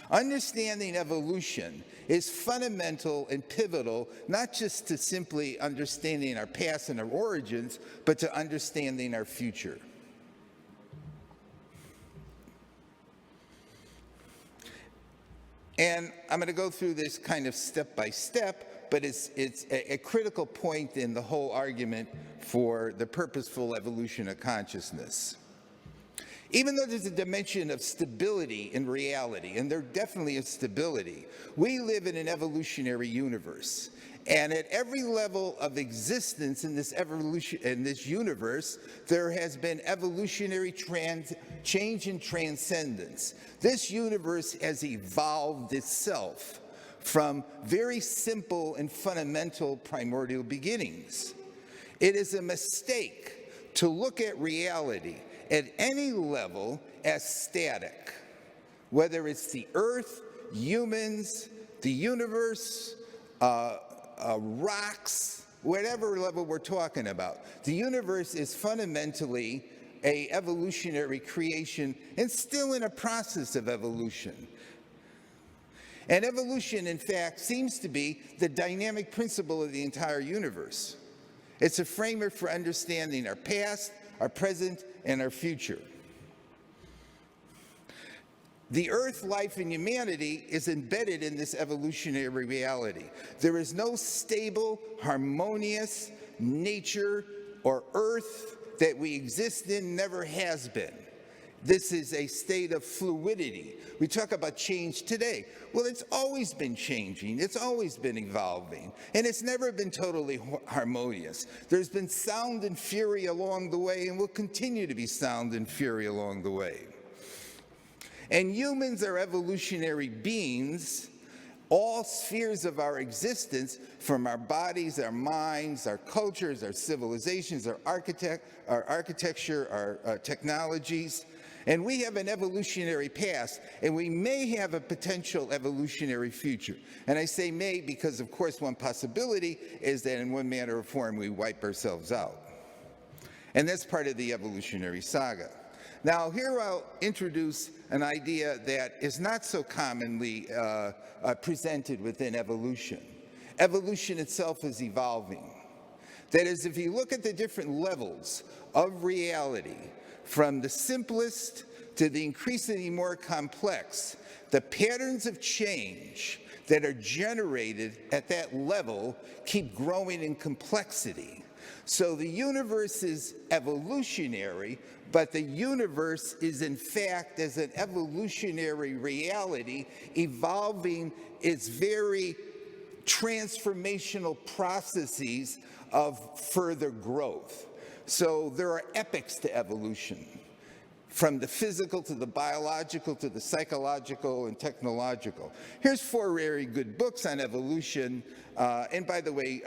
understanding evolution is fundamental and pivotal, not just to simply understanding our past and our origins, but to understanding our future. And I'm going to go through this kind of step by step, but it's a critical point in the whole argument for the purposeful evolution of consciousness. Even though there's a dimension of stability in reality, and there definitely is stability, we live in an evolutionary universe. And at every level of existence in this universe, there has been evolutionary change and transcendence. This universe has evolved itself from very simple and fundamental primordial beginnings. It is a mistake to look at reality at any level as static, whether it's the earth, humans, the universe, rocks, whatever level we're talking about. The universe is fundamentally an evolutionary creation and still in a process of evolution. And evolution, in fact, seems to be the dynamic principle of the entire universe. It's a framework for understanding our past, our present, and our future. The earth, life, and humanity is embedded in this evolutionary reality. There is no stable, harmonious nature or earth that we exist in, never has been. This is a state of fluidity. We talk about change today. Well, it's always been changing. It's always been evolving. And it's never been totally harmonious. There's been sound and fury along the way, and will continue to be sound and fury along the way. And humans are evolutionary beings, all spheres of our existence, from our bodies, our minds, our cultures, our civilizations, our architecture, our technologies. And we have an evolutionary past, and we may have a potential evolutionary future. And I say may because, of course, one possibility is that in one manner or form we wipe ourselves out. And that's part of the evolutionary saga. Now, here I'll introduce an idea that is not so commonly presented within evolution. Evolution itself is evolving. That is, if you look at the different levels of reality, from the simplest to the increasingly more complex, the patterns of change that are generated at that level keep growing in complexity. So the universe is evolutionary, but the universe is in fact, as an evolutionary reality, evolving its very transformational processes of further growth. So there are epochs to evolution, from the physical to the biological to the psychological and technological. Here's 4 very good books on evolution. And by the way,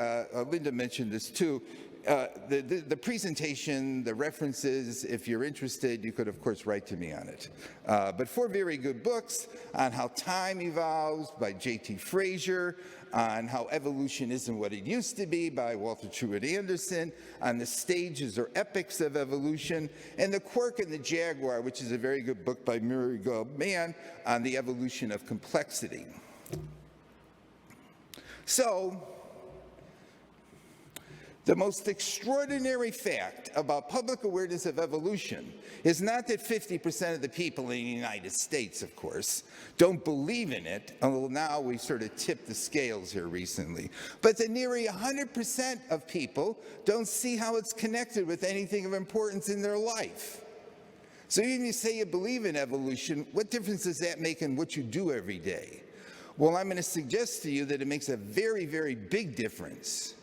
Linda mentioned this too. The presentation, the references, if you're interested, you could, of course, write to me on it. But 4 very good books on how time evolves by J.T. Frazier, on how evolution isn't what it used to be by Walter Truett Anderson, on the stages or epochs of evolution, and The Quark and the Jaguar, which is a very good book by Murray Goldman on the evolution of complexity. So, the most extraordinary fact about public awareness of evolution is not that 50% of the people in the United States, of course, don't believe in it, although now we sort of tipped the scales here recently, but that nearly 100% of people don't see how it's connected with anything of importance in their life. So even if you say you believe in evolution, what difference does that make in what you do every day? Well, I'm going to suggest to you that it makes a very, very big difference.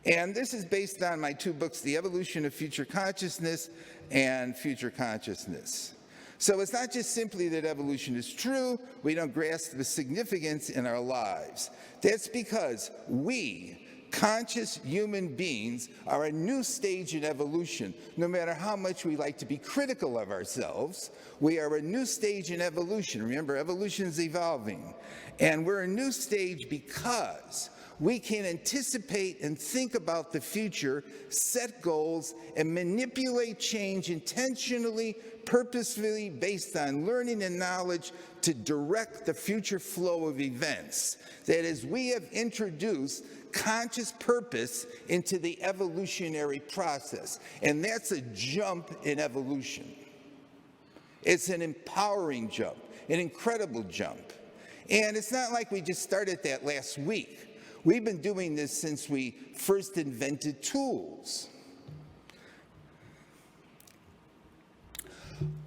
And this is based on my 2 books, The Evolution of Future Consciousness and Future Consciousness. So it's not just simply that evolution is true, we don't grasp the significance in our lives. That's because we, conscious human beings, are a new stage in evolution. No matter how much we like to be critical of ourselves, we are a new stage in evolution. Remember, evolution is evolving. And we're a new stage because we can anticipate and think about the future, set goals, and manipulate change intentionally, purposefully, based on learning and knowledge to direct the future flow of events. That is, we have introduced conscious purpose into the evolutionary process, and that's a jump in evolution. It's an empowering jump, an incredible jump. And it's not like we just started that last week. We've been doing this since we first invented tools.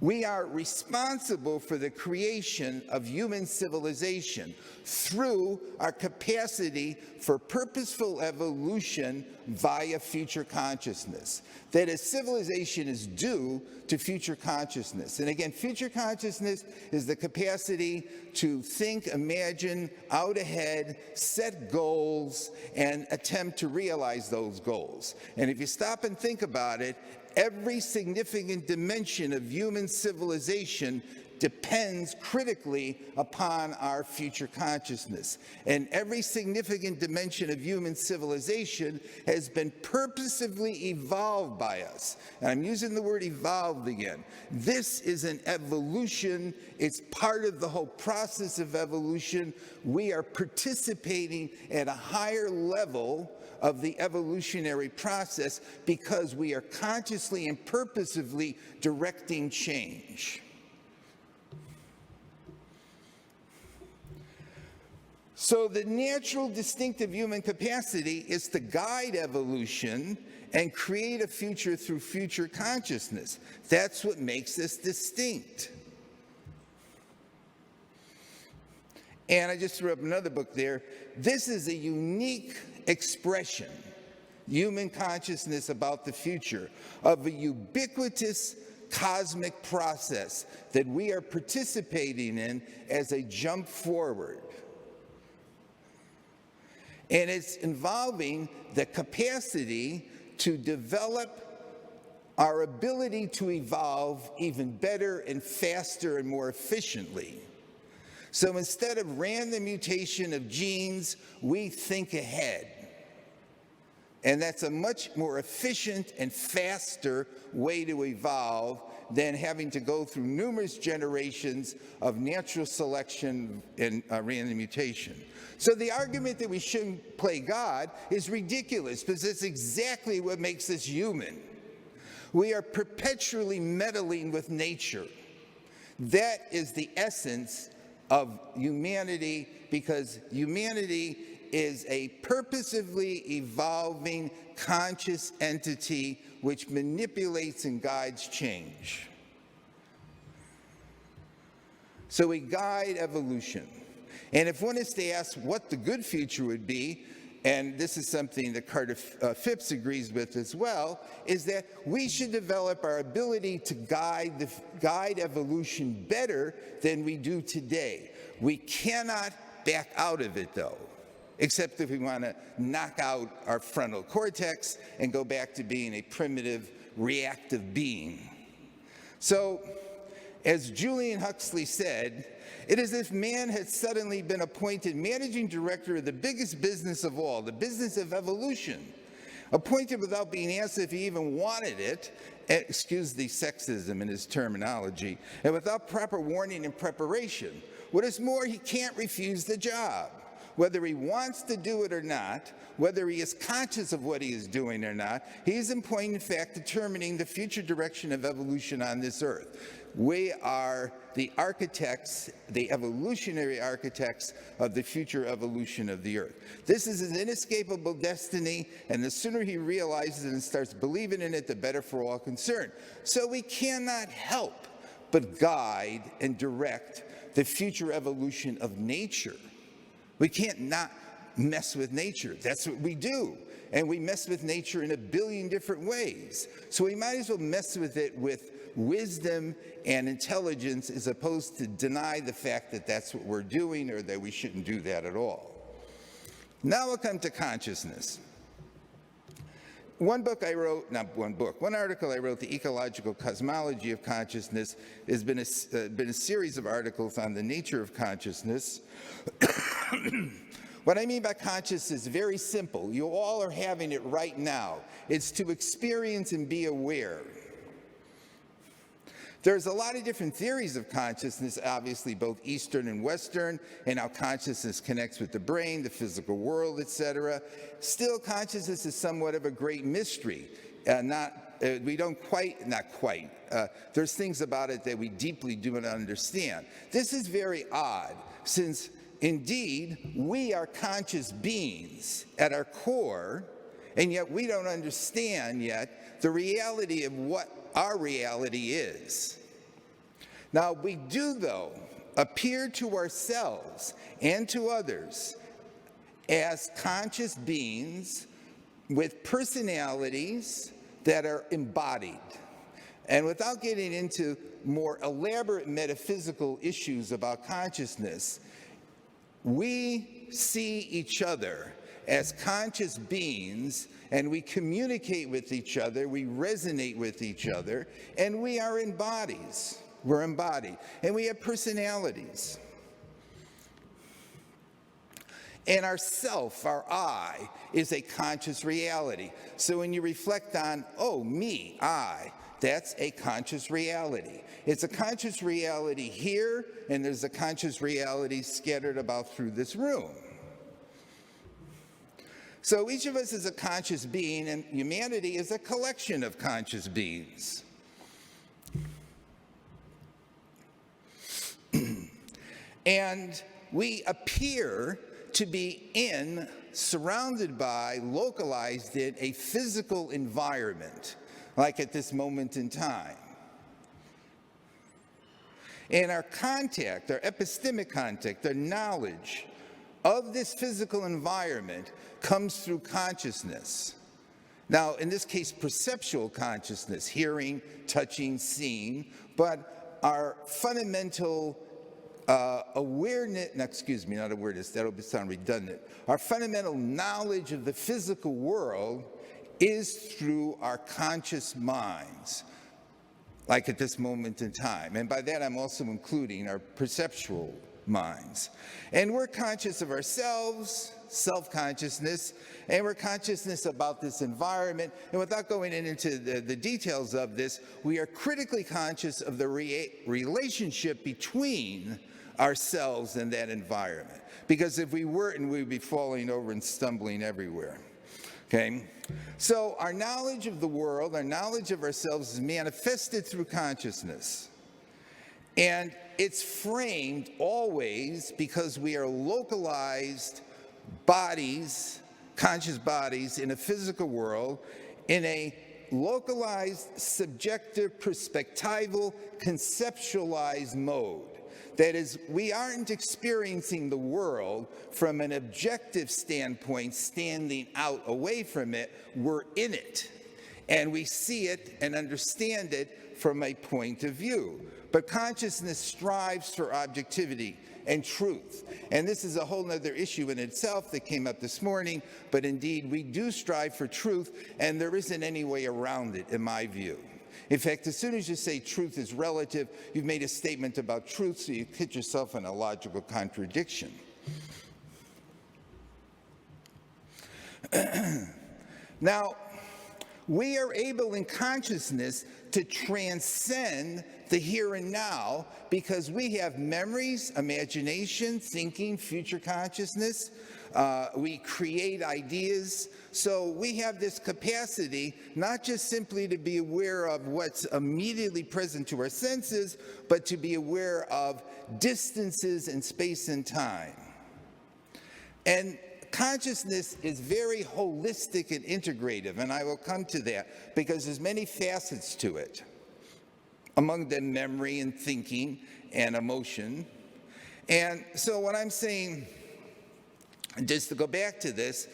We are responsible for the creation of human civilization through our capacity for purposeful evolution via future consciousness. That is, civilization is due to future consciousness. And again, future consciousness is the capacity to think, imagine, out ahead, set goals, and attempt to realize those goals. And if you stop and think about it, every significant dimension of human civilization depends critically upon our future consciousness. And every significant dimension of human civilization has been purposefully evolved by us. And I'm using the word evolved again. This is an evolution. It's part of the whole process of evolution. We are participating at a higher level of the evolutionary process because we are consciously and purposefully directing change. So the natural distinctive human capacity is to guide evolution and create a future through future consciousness. That's what makes us distinct. And I just threw up another book there. This is a unique expression, human consciousness about the future, of a ubiquitous cosmic process that we are participating in as a jump forward. And it's involving the capacity to develop our ability to evolve even better and faster and more efficiently. So instead of random mutation of genes, we think ahead. And that's a much more efficient and faster way to evolve than having to go through numerous generations of natural selection and random mutation. So the argument that we shouldn't play God is ridiculous because it's exactly what makes us human. We are perpetually meddling with nature. That is the essence of humanity, because humanity is a purposefully evolving conscious entity which manipulates and guides change. So we guide evolution. And if one is to ask what the good future would be, and this is something that Carter Phipps agrees with as well, is that we should develop our ability to guide evolution better than we do today. We cannot back out of it, though, except if we want to knock out our frontal cortex and go back to being a primitive, reactive being. So, as Julian Huxley said, it is as if man had suddenly been appointed managing director of the biggest business of all, the business of evolution, appointed without being asked if he even wanted it, excuse the sexism in his terminology, and without proper warning and preparation. What is more, he can't refuse the job. Whether he wants to do it or not, whether he is conscious of what he is doing or not, he is in point, in fact, determining the future direction of evolution on this earth. We are the architects, the evolutionary architects of the future evolution of the earth. This is his inescapable destiny, and the sooner he realizes it and starts believing in it, the better for all concerned. So we cannot help but guide and direct the future evolution of nature. We can't not mess with nature. That's what we do. And we mess with nature in a billion different ways. So we might as well mess with it with wisdom and intelligence as opposed to deny the fact that that's what we're doing or that we shouldn't do that at all. Now we'll come to consciousness. One article I wrote, The Ecological Cosmology of Consciousness, has been a series of articles on the nature of consciousness. What I mean by consciousness is very simple. You all are having it right now. It's to experience and be aware. There's a lot of different theories of consciousness, obviously both Eastern and Western, and how consciousness connects with the brain, the physical world, etc. Still, consciousness is somewhat of a great mystery, not we don't quite, not quite, there's things about it that we deeply do not understand. This is very odd, since indeed we are conscious beings at our core, and yet we don't understand yet the reality of what our reality is. Now, we do, though, appear to ourselves and to others as conscious beings with personalities that are embodied. And without getting into more elaborate metaphysical issues about consciousness, we see each other as conscious beings, and we communicate with each other, we resonate with each other, and we are in bodies. We're embodied, and we have personalities. And our self, our I, is a conscious reality. So when you reflect on, oh, me, I, that's a conscious reality. It's a conscious reality here, and there's a conscious reality scattered about through this room. So each of us is a conscious being, and humanity is a collection of conscious beings. And we appear to be surrounded by, localized in a physical environment, like at this moment in time. And our contact, our epistemic contact, our knowledge of this physical environment comes through consciousness. Now, in this case, perceptual consciousness, hearing, touching, seeing, but our fundamental awareness, not awareness, that'll sound redundant. Our fundamental knowledge of the physical world is through our conscious minds, like at this moment in time. And by that, I'm also including our perceptual minds. And we're conscious of ourselves, self-consciousness, and we're consciousness about this environment. And without going into the details of this, we are critically conscious of the relationship between ourselves and that environment. Because if we weren't, we'd be falling over and stumbling everywhere. Okay? So our knowledge of the world, our knowledge of ourselves is manifested through consciousness. And it's framed always because we are localized bodies, conscious bodies in a physical world, in a localized, subjective, perspectival, conceptualized mode. That is, we aren't experiencing the world from an objective standpoint, standing out away from it. We're in it, and we see it and understand it from a point of view. But consciousness strives for objectivity and truth. And this is a whole other issue in itself that came up this morning, but indeed we do strive for truth, and there isn't any way around it, in my view. In fact, as soon as you say truth is relative, you've made a statement about truth, so you hit yourself in a logical contradiction. Now, we are able in consciousness to transcend the here and now because we have memories, imagination, thinking, future consciousness. We create ideas. So we have this capacity not just simply to be aware of what's immediately present to our senses, but to be aware of distances in space and time. And consciousness is very holistic and integrative, and I will come to that because there's many facets to it. Among them, memory and thinking and emotion. And so what I'm saying, just to go back to this,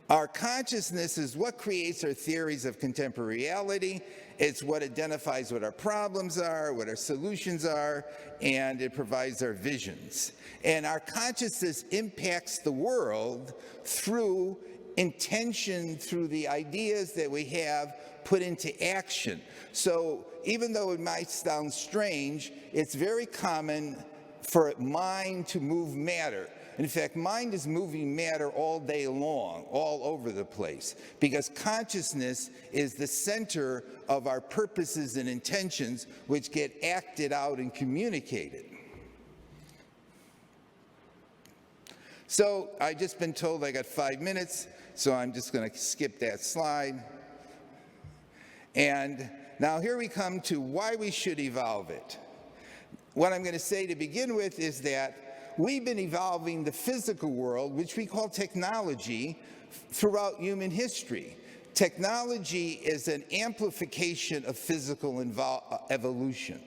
our consciousness is what creates our theories of contemporary reality. It's what identifies what our problems are, what our solutions are, and it provides our visions. And our consciousness impacts the world through intention, through the ideas that we have put into action. So even though it might sound strange, it's very common for mind to move matter. In fact, mind is moving matter all day long, all over the place, because consciousness is the center of our purposes and intentions, which get acted out and communicated. So I've just been told I got 5 minutes, so I'm just going to skip that slide. And now here we come to why we should evolve it. What I'm going to say to begin with is that we've been evolving the physical world, which we call technology, throughout human history. Technology is an amplification of physical evolution.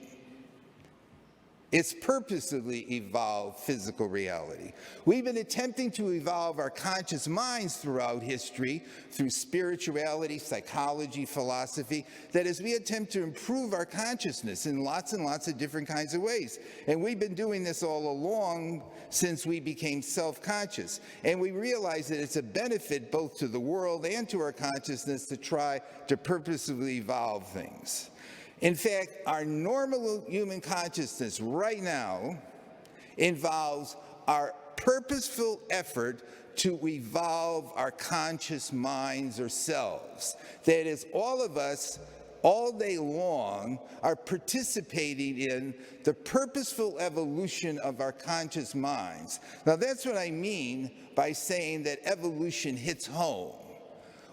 It's purposely evolved physical reality. We've been attempting to evolve our conscious minds throughout history through spirituality, psychology, philosophy, that is, we attempt to improve our consciousness in lots and lots of different kinds of ways. And we've been doing this all along since we became self-conscious. And we realize that it's a benefit both to the world and to our consciousness to try to purposefully evolve things. In fact, our normal human consciousness right now involves our purposeful effort to evolve our conscious minds or selves. That is, all of us, all day long, are participating in the purposeful evolution of our conscious minds. Now, that's what I mean by saying that evolution hits home.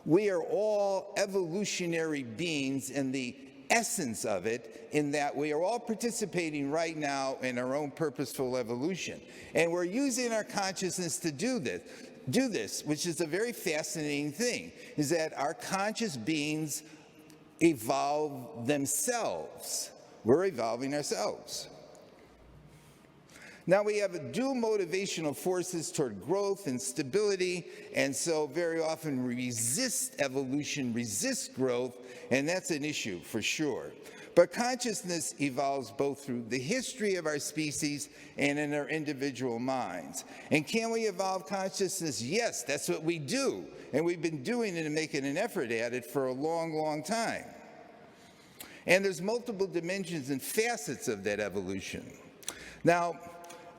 We are all evolutionary beings in the essence of it, in that we are all participating right now in our own purposeful evolution. And we're using our consciousness to do this, which is a very fascinating thing, is that our conscious beings evolve themselves. We're evolving ourselves. Now we have dual motivational forces toward growth and stability, and so very often we resist evolution, resist growth, and that's an issue for sure. But consciousness evolves both through the history of our species and in our individual minds. And can we evolve consciousness? Yes, that's what we do. And we've been doing it and making an effort at it for a long, long time. And there's multiple dimensions and facets of that evolution. Now,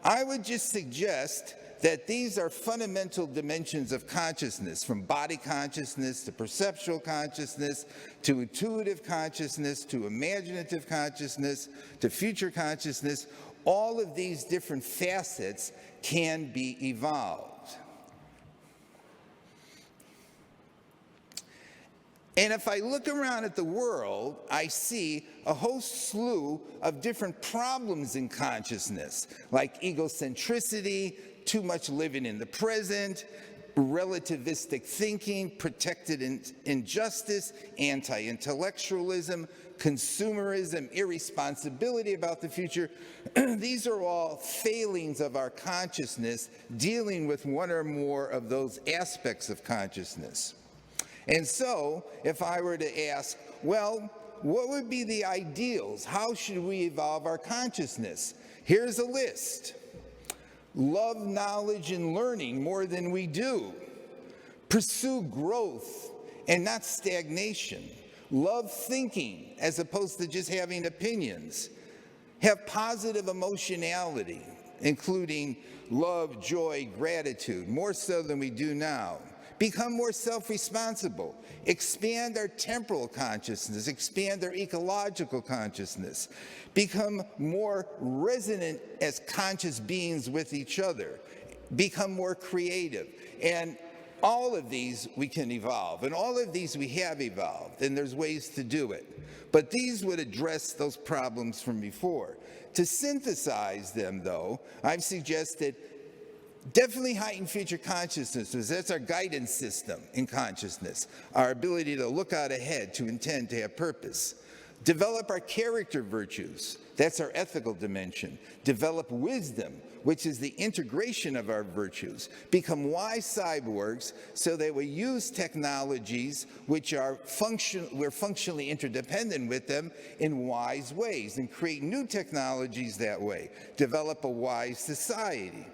I would just suggest that these are fundamental dimensions of consciousness, from body consciousness to perceptual consciousness, to intuitive consciousness, to imaginative consciousness, to future consciousness. All of these different facets can be evolved. And if I look around at the world, I see a whole slew of different problems in consciousness, like egocentricity, too much living in the present, relativistic thinking, protected injustice, anti-intellectualism, consumerism, irresponsibility about the future. These are all failings of our consciousness dealing with one or more of those aspects of consciousness. And so, if I were to ask, well, what would be the ideals? How should we evolve our consciousness? Here's a list. Love knowledge and learning more than we do. Pursue growth and not stagnation. Love thinking as opposed to just having opinions. Have positive emotionality, including love, joy, gratitude, more so than we do now. Become more self-responsible, expand our temporal consciousness, expand our ecological consciousness, become more resonant as conscious beings with each other, become more creative. And all of these we can evolve, and all of these we have evolved, and there's ways to do it. But these would address those problems from before. To synthesize them, though, I've suggested definitely heighten future consciousness, because that's our guidance system in consciousness, our ability to look out ahead, to intend, to have purpose. Develop our character virtues, that's our ethical dimension. Develop wisdom, which is the integration of our virtues. Become wise cyborgs so that we use technologies which are we're functionally interdependent with them in wise ways, and create new technologies that way. Develop a wise society.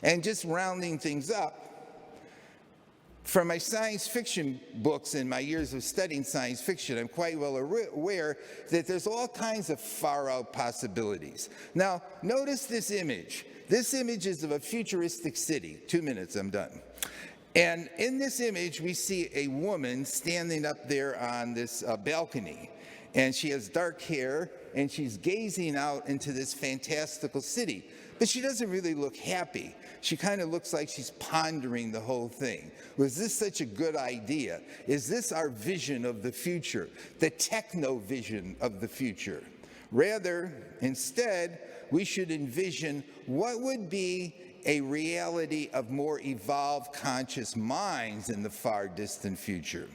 And just rounding things up, from my science fiction books and my years of studying science fiction, I'm quite well aware that there's all kinds of far-out possibilities. Now, notice this image. This image is of a futuristic city. 2 minutes, I'm done. And in this image, we see a woman standing up there on this balcony. And she has dark hair, and she's gazing out into this fantastical city. but she doesn't really look happy. She kind of looks like she's pondering the whole thing. Was this such a good idea? Is this our vision of the future, the techno vision of the future? Rather, instead, we should envision what would be a reality of more evolved conscious minds in the far distant future.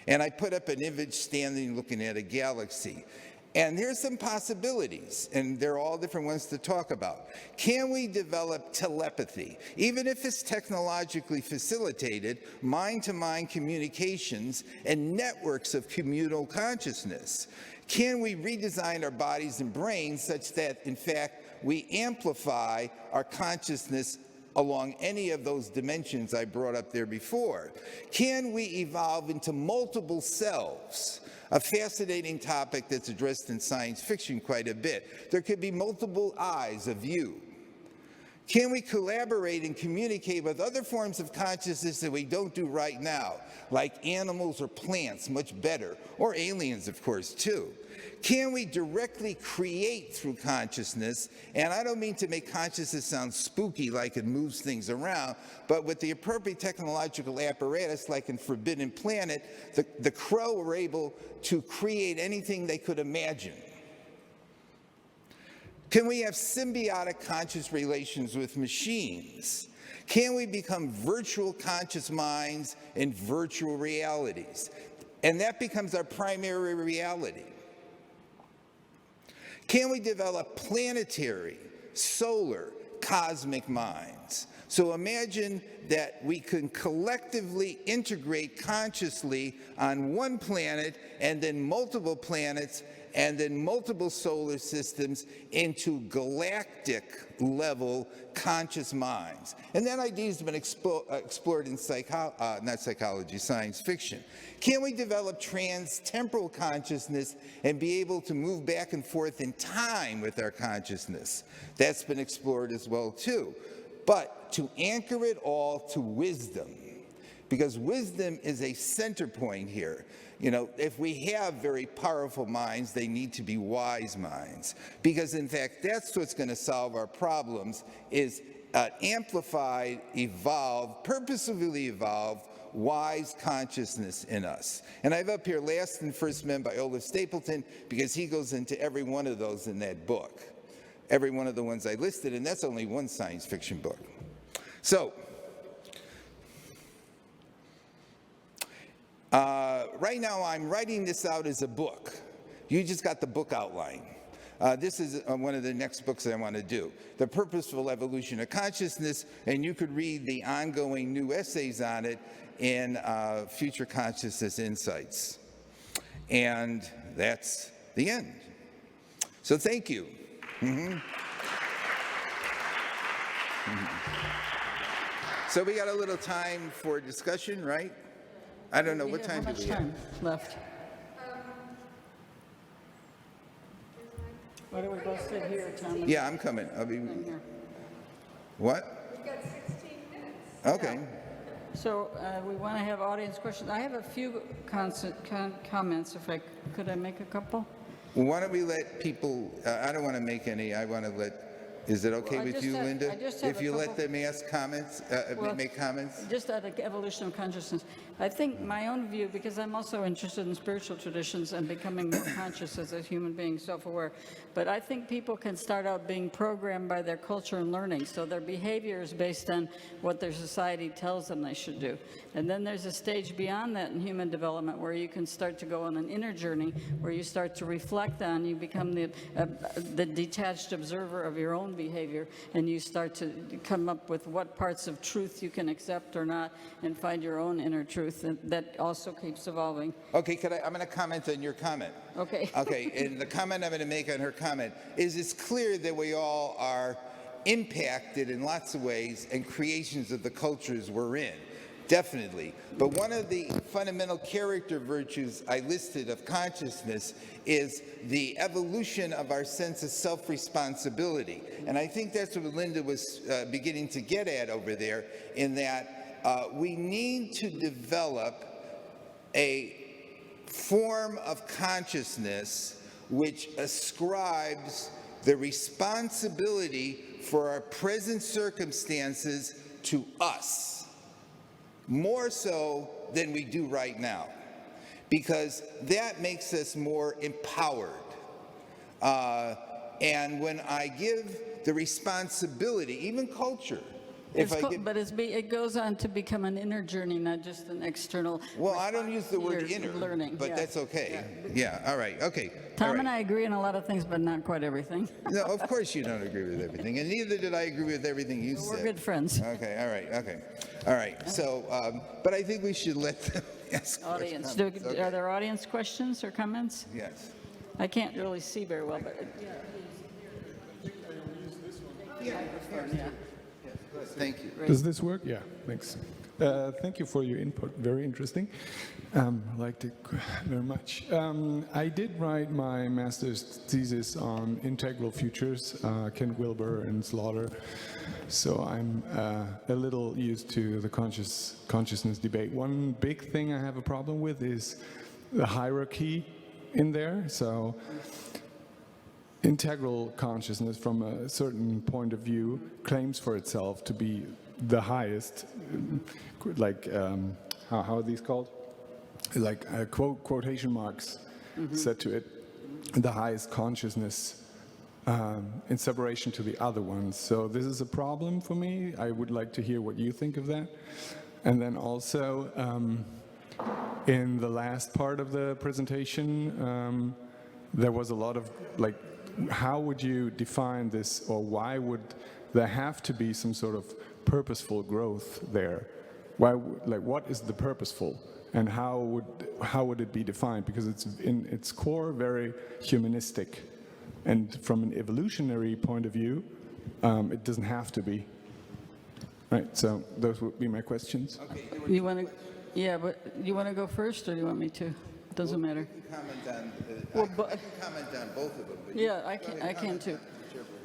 And I put up an image standing looking at a galaxy. And here's some possibilities, and they're all different ones to talk about. Can we develop telepathy? Even if it's technologically facilitated, mind-to-mind communications and networks of communal consciousness. Can we redesign our bodies and brains such that, in fact, we amplify our consciousness along any of those dimensions I brought up there before? Can we evolve into multiple selves? A fascinating topic that's addressed in science fiction quite a bit. There could be multiple eyes of you. Can we collaborate and communicate with other forms of consciousness that we don't do right now, like animals or plants, much better, or aliens, of course, too? Can we directly create through consciousness? And I don't mean to make consciousness sound spooky, like it moves things around, but with the appropriate technological apparatus, like in Forbidden Planet, the Crow were able to create anything they could imagine. Can we have symbiotic conscious relations with machines? Can we become virtual conscious minds in virtual realities? And that becomes our primary reality. Can we develop planetary, solar, cosmic minds? So imagine that we can collectively integrate consciously on one planet and then multiple planets and then multiple solar systems into galactic level conscious minds. And that idea has been explored in science fiction. Can we develop trans-temporal consciousness and be able to move back and forth in time with our consciousness? That's been explored as well too. But to anchor it all to wisdom, because wisdom is a center point here. You know, if we have very powerful minds, they need to be wise minds. Because in fact, that's what's going to solve our problems, is amplified, evolved, purposefully evolved, wise consciousness in us. And I have up here Last and First Men by Olaf Stapleton, because he goes into every one of those in that book. Every one of the ones I listed, and that's only one science fiction book. So, right now I'm writing this out as a book. You just got the book outline. This is one of the next books I want to do, The Purposeful Evolution of Consciousness, and you could read the ongoing new essays on it in Future Consciousness Insights. And that's the end. So thank you. So we got a little time for discussion, right? I don't know, what time do we have?
How much time left? Why don't we both sit here, Tom?
Yeah, I'm coming. I'll be.
In here.
What?
We've got 16 minutes.
Okay.
So we want to have audience questions. I have a few comments, if I could I make a couple?
Well, why don't we let people, I don't want to make any, I want to let, is it okay
Well,
with you, Linda?
I just have
if
a
you let
couple-
them ask comments, make comments?
Just out of evolution of consciousness. I think my own view, because I'm also interested in spiritual traditions and becoming more conscious as a human being, self-aware, but I think people can start out being programmed by their culture and learning. So their behavior is based on what their society tells them they should do. And then there's a stage beyond that in human development where you can start to go on an inner journey, where you start to reflect on, you become the detached observer of your own behavior, and you start to come up with what parts of truth you can accept or not, and find your own inner truth. And that also keeps evolving.
Okay, I'm going to comment on your comment.
Okay.
Okay, and the comment I'm going to make on her comment is it's clear that we all are impacted in lots of ways and creations of the cultures we're in. Definitely. But one of the fundamental character virtues I listed of consciousness is the evolution of our sense of self-responsibility. And I think that's what Linda was beginning to get at over there, in that we need to develop a form of consciousness which ascribes the responsibility for our present circumstances to us, more so than we do right now, because that makes us more empowered. And when I give the responsibility, even culture,
it goes on to become an inner journey, not just an external.
Well, I don't use the word inner,
learning,
but that's okay. Yeah, all right, okay.
Tom and I agree on a lot of things, but not quite everything.
No, of course you don't agree with everything, and neither did I agree with everything you said.
We're good friends.
Okay, all right, okay. All right, so, but I think we should let them ask
Audience,
questions. Okay.
are there audience questions or comments?
Yes.
I can't really see very well, but
Thank you.
Does this work? Yeah, thanks. Thank you for your input. Very interesting. I liked it very much. I did write my master's thesis on integral futures, Ken Wilber and Slaughter. So I'm a little used to the consciousness debate. One big thing I have a problem with is the hierarchy in there. So integral consciousness, from a certain point of view, claims for itself to be the highest, like, how are these called? Like quotation marks set to it, the highest consciousness in separation to the other ones. So this is a problem for me. I would like to hear what you think of that. And then also, in the last part of the presentation, there was a lot of, like, how would you define this, or why would there have to be some sort of purposeful growth there? Why, like, what is the purposeful, and how would it be defined? Because it's in its core very humanistic, and from an evolutionary point of view, it doesn't have to be. Right. So those would be my questions.
Okay.
you want to, yeah, but you want to go first, or do you want me to? Doesn't matter.
You can comment on,
Well,
I can comment on both of them. But
Yeah, I can too.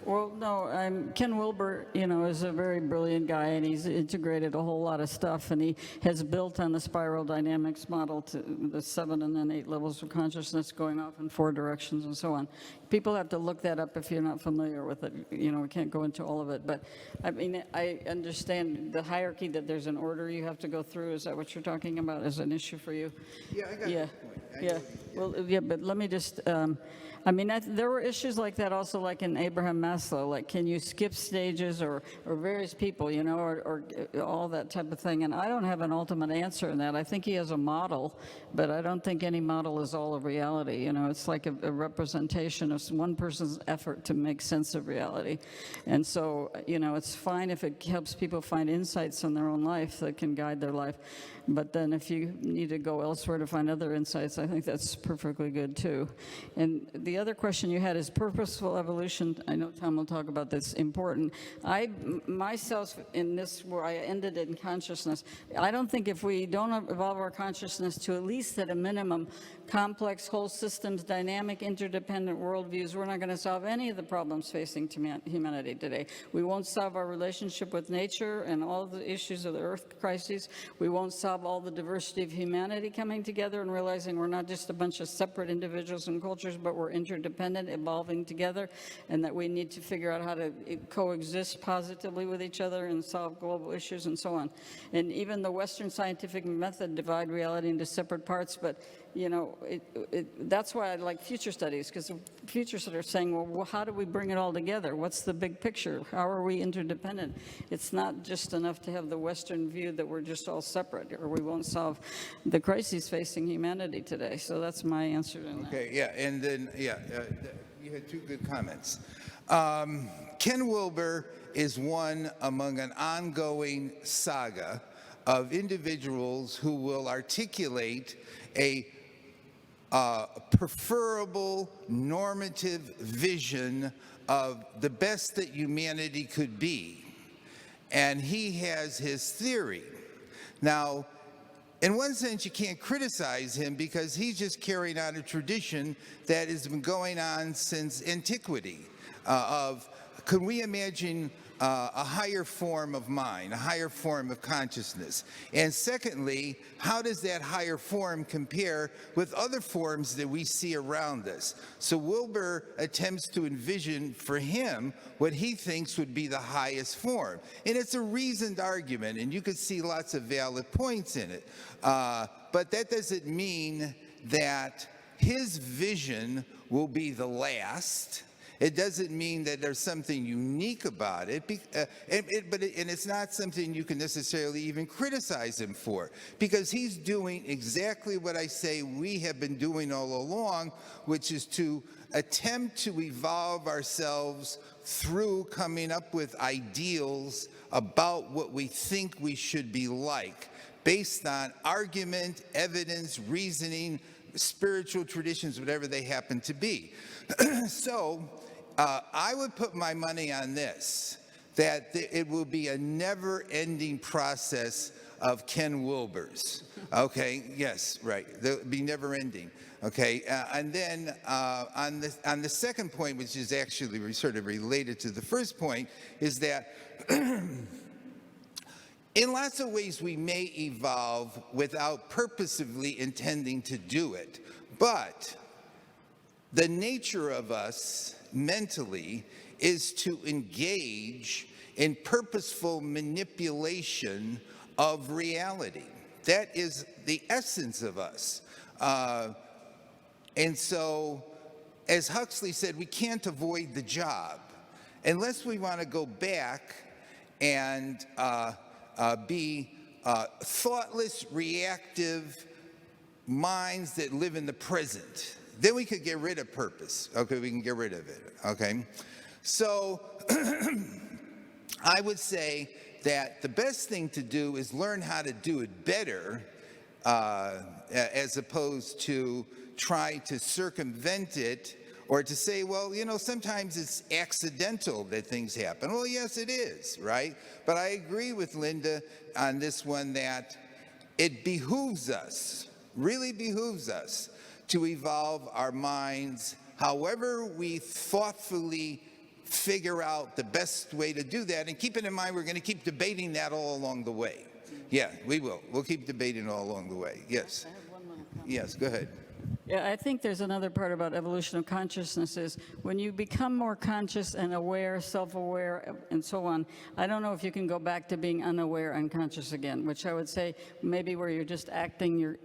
Well, no, Ken Wilber, is a very brilliant guy, and he's integrated a whole lot of stuff, and he has built on the spiral dynamics model to the 7 and then 8 levels of consciousness going off in 4 directions and so on. People have to look that up if you're not familiar with it. We can't go into all of it, but I mean, I understand the hierarchy, that there's an order you have to go through. Is that what you're talking about as an issue for you?
Yeah, I got
Yeah,
your point.
yeah. Well, yeah, but let me just, there were issues like that also, like in Abraham Maslow, like, can you skip stages or various people, or all that type of thing. And I don't have an ultimate answer in that. I think he has a model, but I don't think any model is all of reality. It's like a representation of one person's effort to make sense of reality. And so, it's fine if it helps people find insights in their own life that can guide their life. But then if you need to go elsewhere to find other insights, I think that's perfectly good too. And the other question you had is purposeful evolution. I know Tom will talk about this, important. I, myself, in this, where I ended in consciousness, I don't think if we don't evolve our consciousness to at least at a minimum complex whole systems, dynamic, interdependent worldviews, we're not going to solve any of the problems facing humanity today. We won't solve our relationship with nature and all the issues of the earth crises. We won't solve all the diversity of humanity coming together and realizing we're not just a bunch of separate individuals and cultures, but we're interdependent, evolving together, and that we need to figure out how to coexist positively with each other and solve global issues and so on. And even the Western scientific method divide reality into separate parts, but that's why I like future studies, because future studies are saying, well, how do we bring it all together? What's the big picture? How are we interdependent? It's not just enough to have the Western view that we're just all separate, or we won't solve the crises facing humanity today. So that's my answer to that.
Okay, yeah, and then, you had 2 good comments. Ken Wilber is one among an ongoing saga of individuals who will articulate a preferable normative vision of the best that humanity could be. And he has his theory. Now, in one sense, you can't criticize him because he's just carrying on a tradition that has been going on since antiquity can we imagine a higher form of mind, a higher form of consciousness? And secondly, how does that higher form compare with other forms that we see around us? So Wilber attempts to envision for him what he thinks would be the highest form. And it's a reasoned argument, and you could see lots of valid points in it. But that doesn't mean that his vision will be the last. It doesn't mean that there's something unique about it, and it's not something you can necessarily even criticize him for, because he's doing exactly what I say we have been doing all along, which is to attempt to evolve ourselves through coming up with ideals about what we think we should be like, based on argument, evidence, reasoning, spiritual traditions, whatever they happen to be. So, I would put my money on this, that it will be a never-ending process of Ken Wilbers. Okay, yes, right. They'll be never-ending. Okay, and then on the second point, which is actually sort of related to the first point, is that in lots of ways we may evolve without purposefully intending to do it, but the nature of us mentally is to engage in purposeful manipulation of reality. That is the essence of us. And so, as Huxley said, we can't avoid the job unless we want to go back and be thoughtless, reactive minds that live in the present. Then we could get rid of purpose. Okay, we can get rid of it. Okay, so I would say that the best thing to do is learn how to do it better, as opposed to try to circumvent it, or to say, well, you know, sometimes it's accidental that things happen. Well, yes, it is, right? But I agree with Linda on this one, that it behooves us, really behooves us, to evolve our minds however we thoughtfully figure out the best way to do that. And keeping in mind, we're going to keep debating that all along the way. Yeah, we will. We'll keep debating all along the way. Yes.
I have one more comment.
Yes, go ahead.
Yeah, I think there's another part about evolution of consciousness is when you become more conscious and aware, self-aware, and so on, I don't know if you can go back to being unaware, unconscious again, which I would say maybe where you're just acting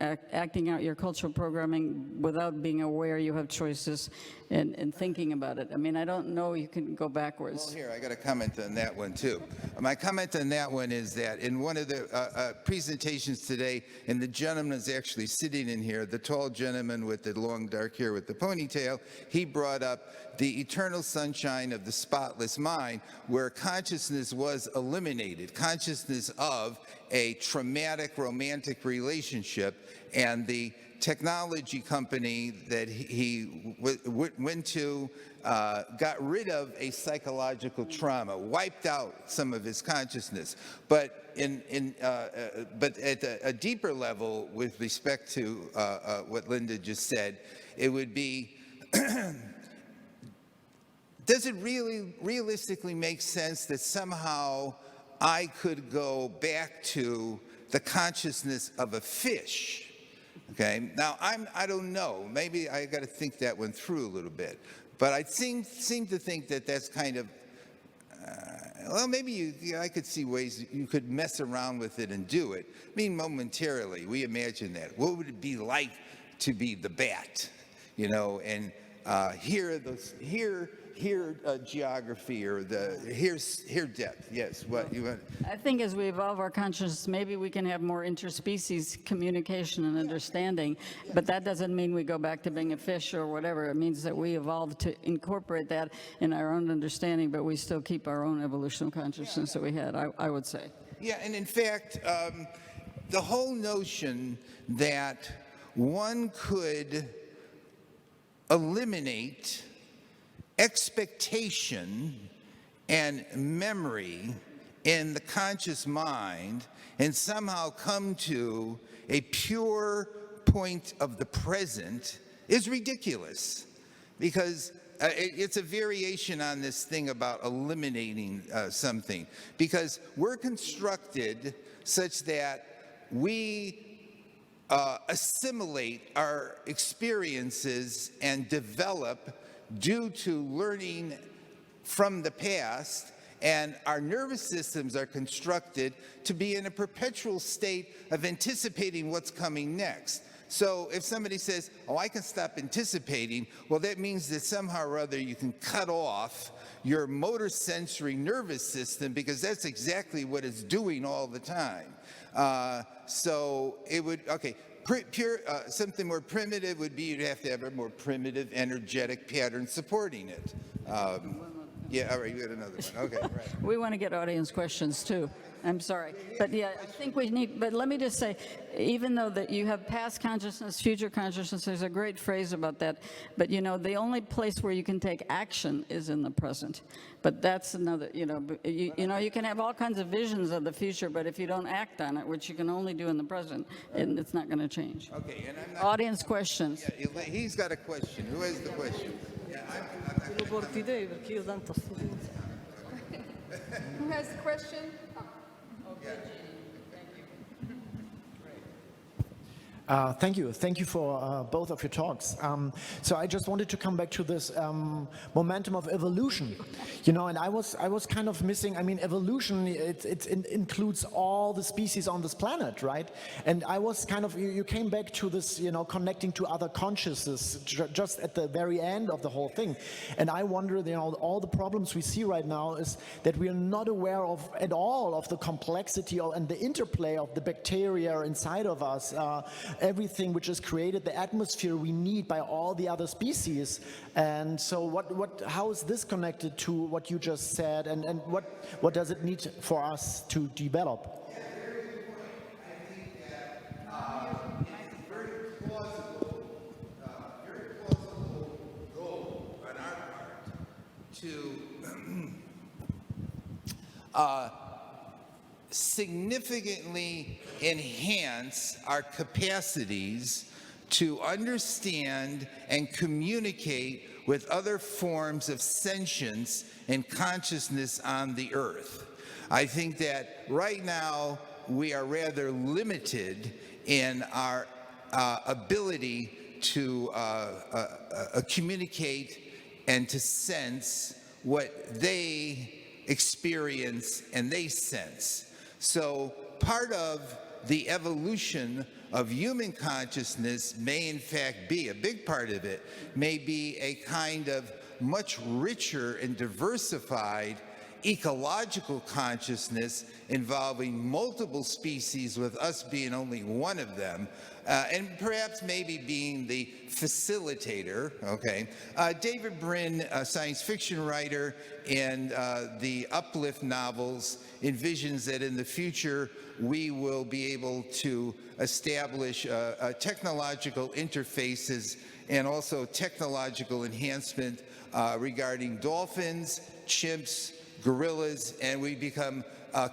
out your cultural programming without being aware you have choices and thinking about it. I mean, I don't know you can go backwards.
Well, here, I got a comment on that one, too. My comment on that one is that in one of the presentations today, and the gentleman is actually sitting in here, the tall gentleman with the long dark hair with the ponytail, he brought up the eternal sunshine of the spotless mind, where consciousness was eliminated, consciousness of a traumatic romantic relationship, and the technology company that he went to got rid of a psychological trauma, wiped out some of his consciousness. But but at a deeper level, with respect to what Linda just said, it would be, does it really realistically make sense that somehow I could go back to the consciousness of a fish? Okay, now I don't know. Maybe I got to think that one through a little bit. But I seem to think that that's kind of, well, maybe I could see ways you could mess around with it and do it. I mean, momentarily, we imagine that. What would it be like to be the bat, you know, and hear geography, or hear depth. Yes, what you want?
I think as we evolve our consciousness, maybe we can have more interspecies communication and understanding, but that doesn't mean we go back to being a fish or whatever. It means that we evolve to incorporate that in our own understanding, but we still keep our own evolutional consciousness that we had, I would say.
Yeah, and in fact, the whole notion that one could eliminate expectation and memory in the conscious mind and somehow come to a pure point of the present is ridiculous, because it's a variation on this thing about eliminating something, because we're constructed such that we assimilate our experiences and develop due to learning from the past, and our nervous systems are constructed to be in a perpetual state of anticipating what's coming next. So if somebody says, oh, I can stop anticipating, well, that means that somehow or other you can cut off your motor sensory nervous system, because that's exactly what it's doing all the time. So it would, okay, something more primitive would be you'd have to have a more primitive, energetic pattern supporting it. Yeah, all right, you got another one. Okay, right.
We want to get audience questions too. I'm sorry. But yeah, I think we need, but let me just say, even though that you have past consciousness, future consciousness, there's a great phrase about that. But you know, the only place where you can take action is in the present. But that's another, you know, you can have all kinds of visions of the future, but if you don't act on it, which you can only do in the present, it's not going to change.
Okay, and I'm not,
Audience questions.
yeah, he's got a question. Who has the question? Yeah,
Who has the question?
Thank you. Thank you for both of your talks. So I just wanted to come back to this momentum of evolution, you know, and I was kind of missing. I mean, evolution, it includes all the species on this planet, right? And I was kind of, you came back to this, you know, connecting to other consciousness just at the very end of the whole thing. And I wonder, you know, all the problems we see right now is that we are not aware of at all of the complexity and the interplay of the bacteria inside of us. Everything which is created, the atmosphere we need by all the other species. And so how is this connected to what you just said, and what does it need for us to develop?
Yeah, very good point. I think that it's a very plausible goal on our part to significantly enhance our capacities to understand and communicate with other forms of sentience and consciousness on the earth. I think that right now we are rather limited in our ability to communicate and to sense what they experience and they sense. So part of the evolution of human consciousness may in fact be, a big part of it, may be a kind of much richer and diversified ecological consciousness involving multiple species, with us being only one of them, and perhaps maybe being the facilitator, okay? David Brin, a science fiction writer, in the Uplift novels, envisions that in the future we will be able to establish technological interfaces and also technological enhancement regarding dolphins, chimps, gorillas, and we become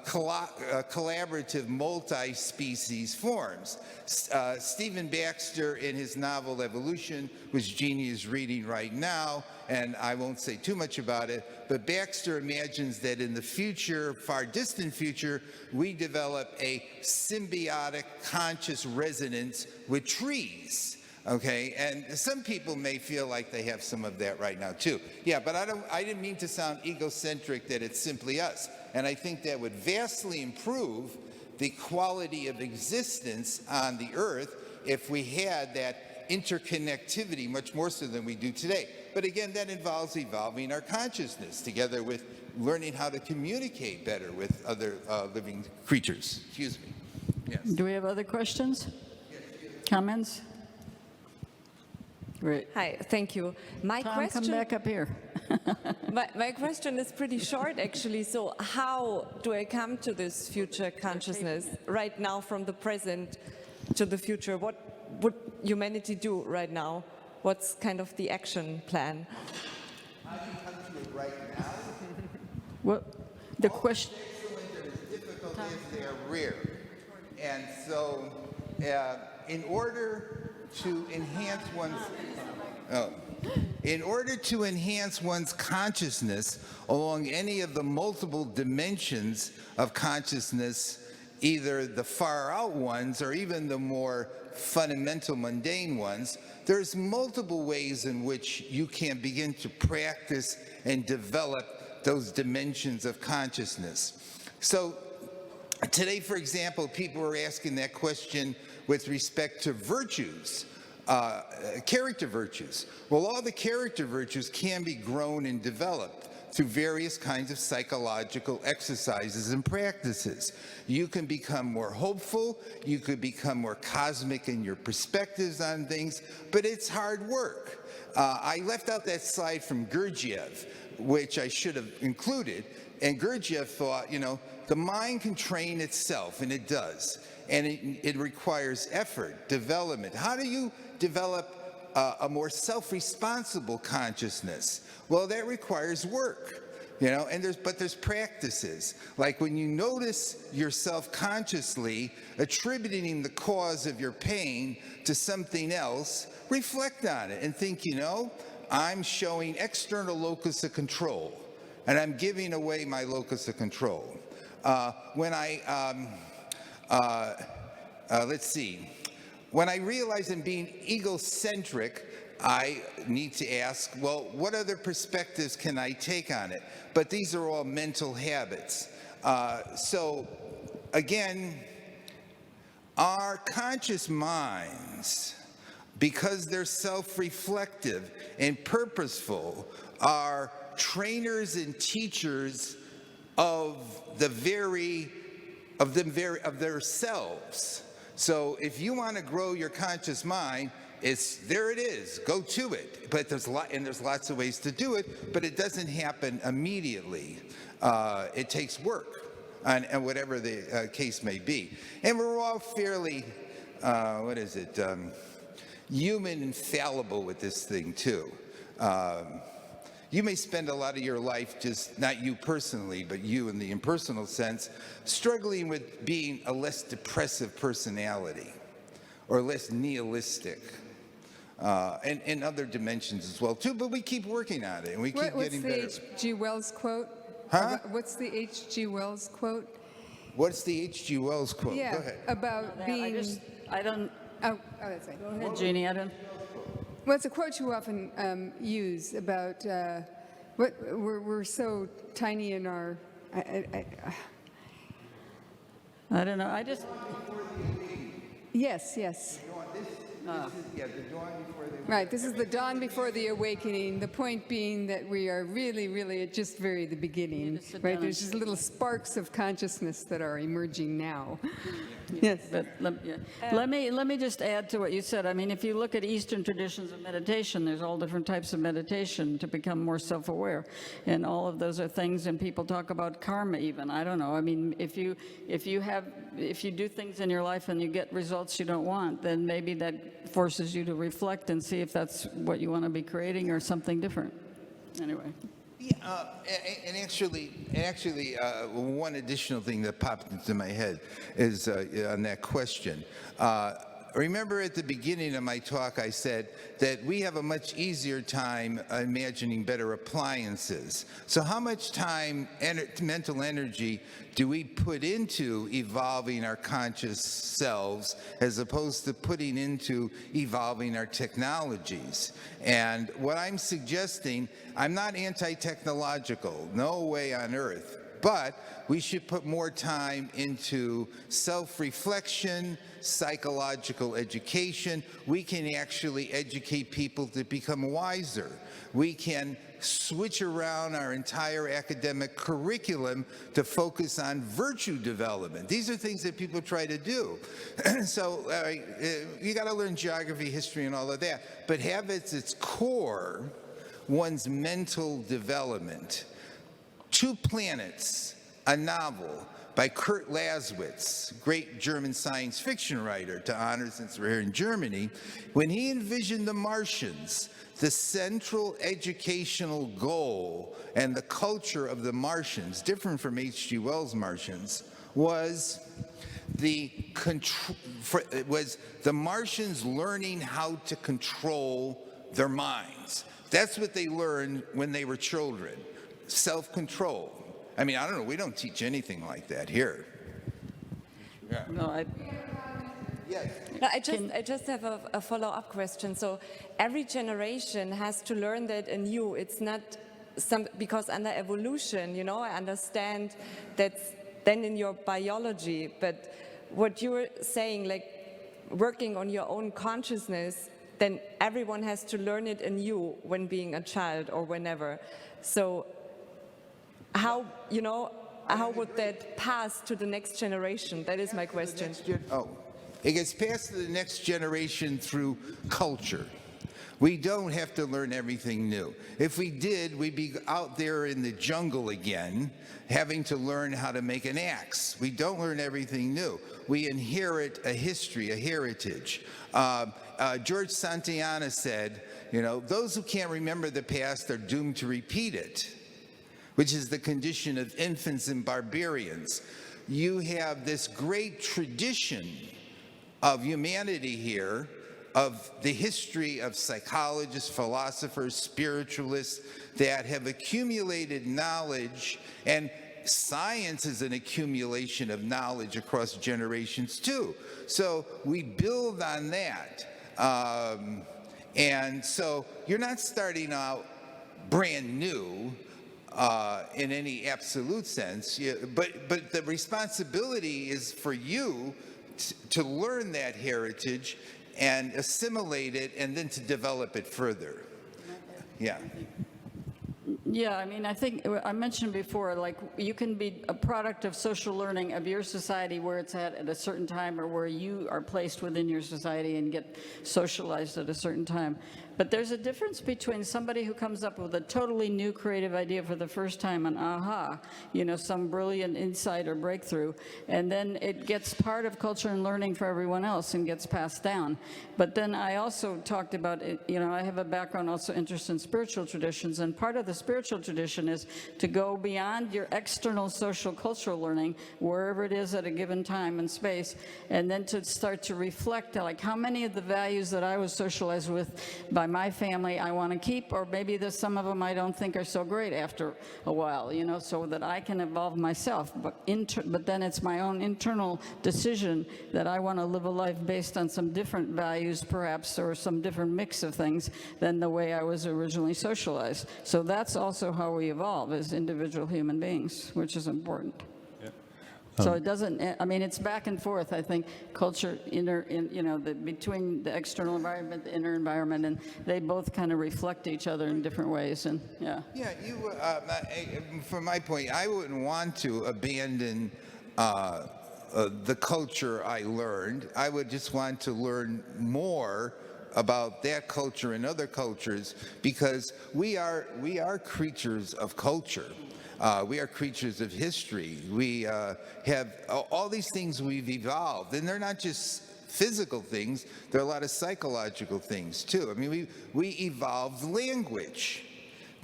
collaborative multi-species forms. Stephen Baxter, in his novel Evolution, which Jeannie is reading right now, and I won't say too much about it, but Baxter imagines that in the future, far distant future, we develop a symbiotic conscious resonance with trees. Okay, and some people may feel like they have some of that right now too. Yeah, but I didn't mean to sound egocentric that it's simply us. And I think that would vastly improve the quality of existence on the earth if we had that interconnectivity much more so than we do today. But again, that involves evolving our consciousness together with learning how to communicate better with other living creatures. Excuse me. Yes.
Do we have other questions? Comments? Great.
Hi, thank you. My
Tom,
question,
come back up here.
my question is pretty short, actually. So how do I come to this future consciousness right now, from the present to the future? What would humanity do right now? What's kind of the action plan?
How do you come to it right now?
What the question?
Excellent and as difficult as they are rare. And so, in order to enhance one's... Oh. in order to enhance one's consciousness along any of the multiple dimensions of consciousness, either the far out ones or even the more fundamental mundane ones, there's multiple ways in which you can begin to practice and develop those dimensions of consciousness. So today, for example, people are asking that question with respect to virtues, character virtues. Well, all the character virtues can be grown and developed through various kinds of psychological exercises and practices. You can become more hopeful, you could become more cosmic in your perspectives on things, but it's hard work. I left out that slide from Gurdjieff, which I should have included, and Gurdjieff thought, the mind can train itself, and it does, and it requires effort, development. How do you develop a more self-responsible consciousness? Well, that requires work, and there's practices. Like when you notice yourself consciously attributing the cause of your pain to something else, reflect on it and think, I'm showing external locus of control, and I'm giving away my locus of control. When I realize I'm being egocentric, I need to ask, well, what other perspectives can I take on it? But these are all mental habits. So again, our conscious minds, because they're self-reflective and purposeful, are trainers and teachers of their selves. So if you want to grow your conscious mind, there it is, go to it. But there's lots of ways to do it, but it doesn't happen immediately. It takes work, and whatever the case may be. And we're all fairly, human and fallible with this thing too. You may spend a lot of your life, just not you personally, but you in the impersonal sense, struggling with being a less depressive personality or less nihilistic, and other dimensions as well too. But we keep working on it, and we keep getting better.
What's the H.G. Wells quote?
Huh?
What's the H.G. Wells quote?
What's the H.G. Wells quote?
Yeah,
Go ahead.
about being.
I don't.
Oh, that's right.
Go ahead, Jeannie. I don't.
Well, it's a quote you often use about we're so tiny in our.
I don't know. I just.
Yes.
The dawn before the
Right. This is the dawn before the awakening. The point being that we are really at just the beginning.
just sit
Right.
down
There's
and-
just little sparks of consciousness that are emerging now. Yes.
But let me just add to what you said. I mean, if you look at Eastern traditions of meditation, there's all different types of meditation to become more self-aware, and all of those are things. And people talk about karma, even. I don't know. I mean, if you do things in your life and you get results you don't want, then maybe that forces you to reflect and see if that's what you want to be creating or something different. Anyway.
Yeah, and actually, one additional thing that popped into my head is on that question. Remember at the beginning of my talk, I said that we have a much easier time imagining better appliances. So how much time, mental energy, do we put into evolving our conscious selves as opposed to putting into evolving our technologies? And what I'm suggesting, I'm not anti-technological, no way on earth. But we should put more time into self-reflection, psychological education. We can actually educate people to become wiser. We can switch around our entire academic curriculum to focus on virtue development. These are things that people try to do. So you got to learn geography, history, and all of that, but have at its core one's mental development. Two Planets, a novel by Kurt Laswitz, great German science fiction writer, to honor since we're here in Germany. When he envisioned the Martians, the central educational goal and the culture of the Martians, different from H.G. Wells' Martians, was the Martians learning how to control their minds, That's what they learned when they were children. Self-control. I mean, I don't know, we don't teach anything like that here. Yeah.
No,
Yes.
No, I just have a follow-up question. So every generation has to learn that anew. It's not because under evolution, you know, I understand that's then in your biology, but what you're saying, like working on your own consciousness, then everyone has to learn it anew when being a child or whenever. So how, you know, how would that pass to the next generation? That is my question.
It gets passed to the next generation through culture. We don't have to learn everything new. If we did, we'd be out there in the jungle again, having to learn how to make an axe. We don't learn everything new. We inherit a history, a heritage. George Santayana said, you know, those who can't remember the past are doomed to repeat it, which is the condition of infants and barbarians. You have this great tradition of humanity here, of the history of psychologists, philosophers, spiritualists that have accumulated knowledge, and science is an accumulation of knowledge across generations too. So we build on that. And so you're not starting out brand new in any absolute sense, but the responsibility is for you to learn that heritage and assimilate it and then to develop it further. Yeah.
Yeah, I mean, I think I mentioned before, like you can be a product of social learning of your society where it's at a certain time, or where you are placed within your society and get socialized at a certain time. But there's a difference between somebody who comes up with a totally new creative idea for the first time, an aha, you know, some brilliant insight or breakthrough, and then it gets part of culture and learning for everyone else and gets passed down. But then I also talked about it, you know, I have a background also interest in spiritual traditions, and part of the spiritual tradition is to go beyond your external social cultural learning, wherever it is at a given time and space, and then to start to reflect, like how many of the values that I was socialized with by my family I want to keep, or maybe there's some of them I don't think are so great after a while, you know, so that I can evolve myself. But then it's my own internal decision that I want to live a life based on some different values, perhaps, or some different mix of things than the way I was originally socialized. So that's also how we evolve as individual human beings, which is important. So it doesn't, I mean, it's back and forth, I think, culture, between the external environment, the inner environment, and they both kind of reflect each other in different ways, and yeah.
Yeah, from my point, I wouldn't want to abandon the culture I learned. I would just want to learn more about that culture and other cultures, because we are creatures of culture. We are creatures of history. We have all these things we've evolved, and they're not just physical things, there are a lot of psychological things too. I mean, we evolved language.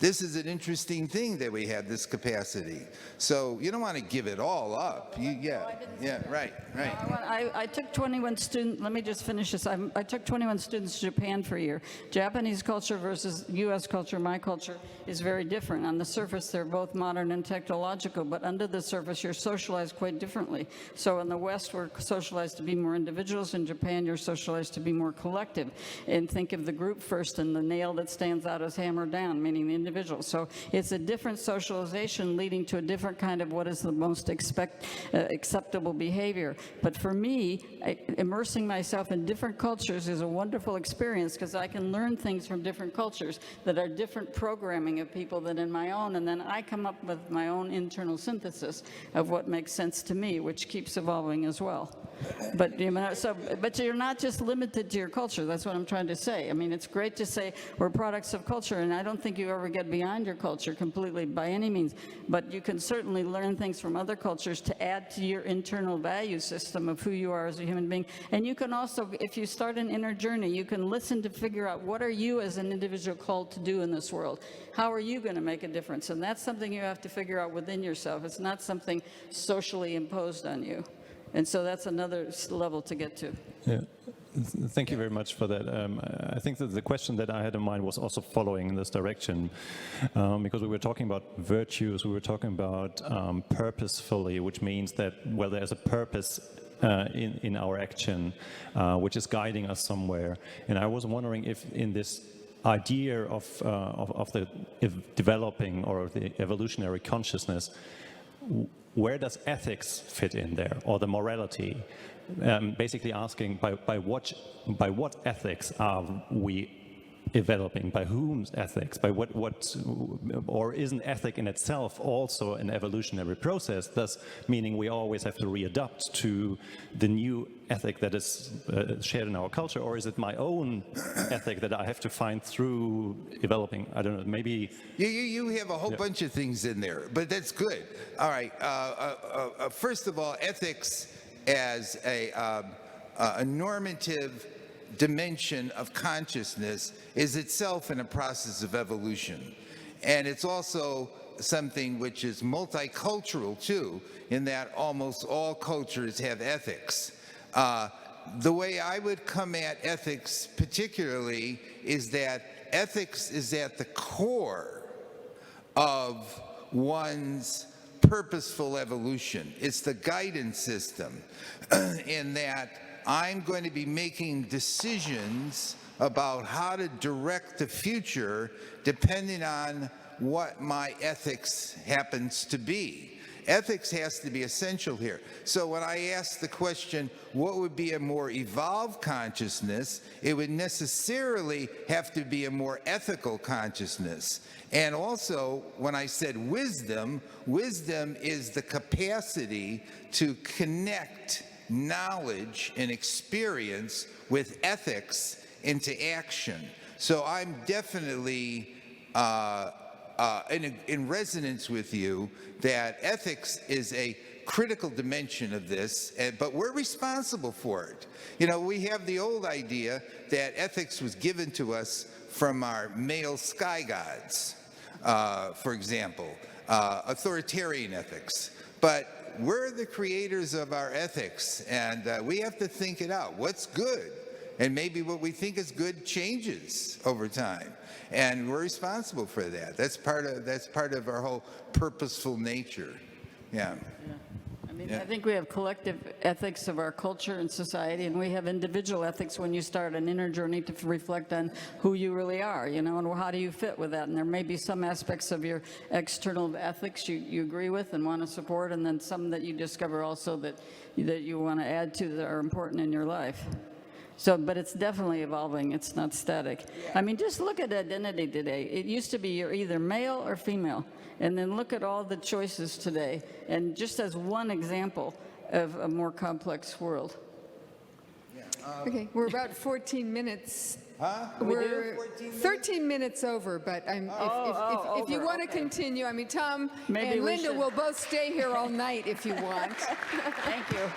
This is an interesting thing that we have this capacity. So you don't want to give it all up. Right.
I took 21 students, let me just finish this. I took 21 students to Japan for a year. Japanese culture versus US culture, my culture, is very different. On the surface, they're both modern and technological, but under the surface, you're socialized quite differently. So in the West, we're socialized to be more individuals. In Japan, you're socialized to be more collective. And think of the group first, and the nail that stands out is hammered down, meaning the individual. So it's a different socialization leading to a different kind of what is the most acceptable behavior. But for me, immersing myself in different cultures is a wonderful experience, because I can learn things from different cultures that are different programming of people than in my own, and then I come up with my own internal synthesis of what makes sense to me, which keeps evolving as well. But but you're not just limited to your culture. That's what I'm trying to say. I mean, it's great to say we're products of culture, and I don't think you ever get beyond your culture completely by any means. But you can certainly learn things from other cultures to add to your internal value system of who you are as a human being. And you can also, if you start an inner journey, you can listen to figure out what are you as an individual called to do in this world. How are you going to make a difference? And that's something you have to figure out within yourself. It's not something socially imposed on you. And so that's another level to get to.
Yeah.
Thank you very much for that. I think that the question that I had in mind was also following in this direction, because we were talking about virtues, we were talking about purposefully, which means that, well, there's a purpose in our action, which is guiding us somewhere. And I was wondering if in this idea of the developing or the evolutionary consciousness, where does ethics fit in there, or the morality? Basically asking by what ethics are we developing, by whom's ethics, by what, or isn't ethic in itself also an evolutionary process, thus meaning we always have to readapt to the new ethic that is shared in our culture, or is it my own ethic that I have to find through developing, I don't know, maybe...
You have a whole bunch of things in there, but that's good. All right, first of all, ethics as a normative dimension of consciousness is itself in a process of evolution. And it's also something which is multicultural too, in that almost all cultures have ethics. The way I would come at ethics particularly is that ethics is at the core of one's purposeful evolution. It's the guidance system in that I'm going to be making decisions about how to direct the future depending on what my ethics happens to be. Ethics has to be essential here. So when I ask the question, what would be a more evolved consciousness, it would necessarily have to be a more ethical consciousness. And also, when I said wisdom, wisdom is the capacity to connect knowledge and experience with ethics into action. So I'm definitely in resonance with you that ethics is a critical dimension of this, but we're responsible for it. You know, we have the old idea that ethics was given to us from our male sky gods, for example, authoritarian ethics. But we're the creators of our ethics, and we have to think it out. What's good? And maybe what we think is good changes over time, and we're responsible for that. That's part of our whole purposeful nature. Yeah.
I mean, I think we have collective ethics of our culture and society, and we have individual ethics when you start an inner journey to reflect on who you really are, you know, and how do you fit with that. And there may be some aspects of your external ethics you agree with and want to support, and then some that you discover also that you want to add to that are important in your life. So, but it's definitely evolving. It's not static. I mean, just look at identity today. It used to be you're either male or female. And then look at all the choices today. And just as one example of a more complex world.
Okay, we're about 14 minutes.
Huh?
We're 13 minutes over, but if you want to continue, I mean, Tom
Maybe
and
we
Linda
should-
will both stay here all night if you want.
Thank you.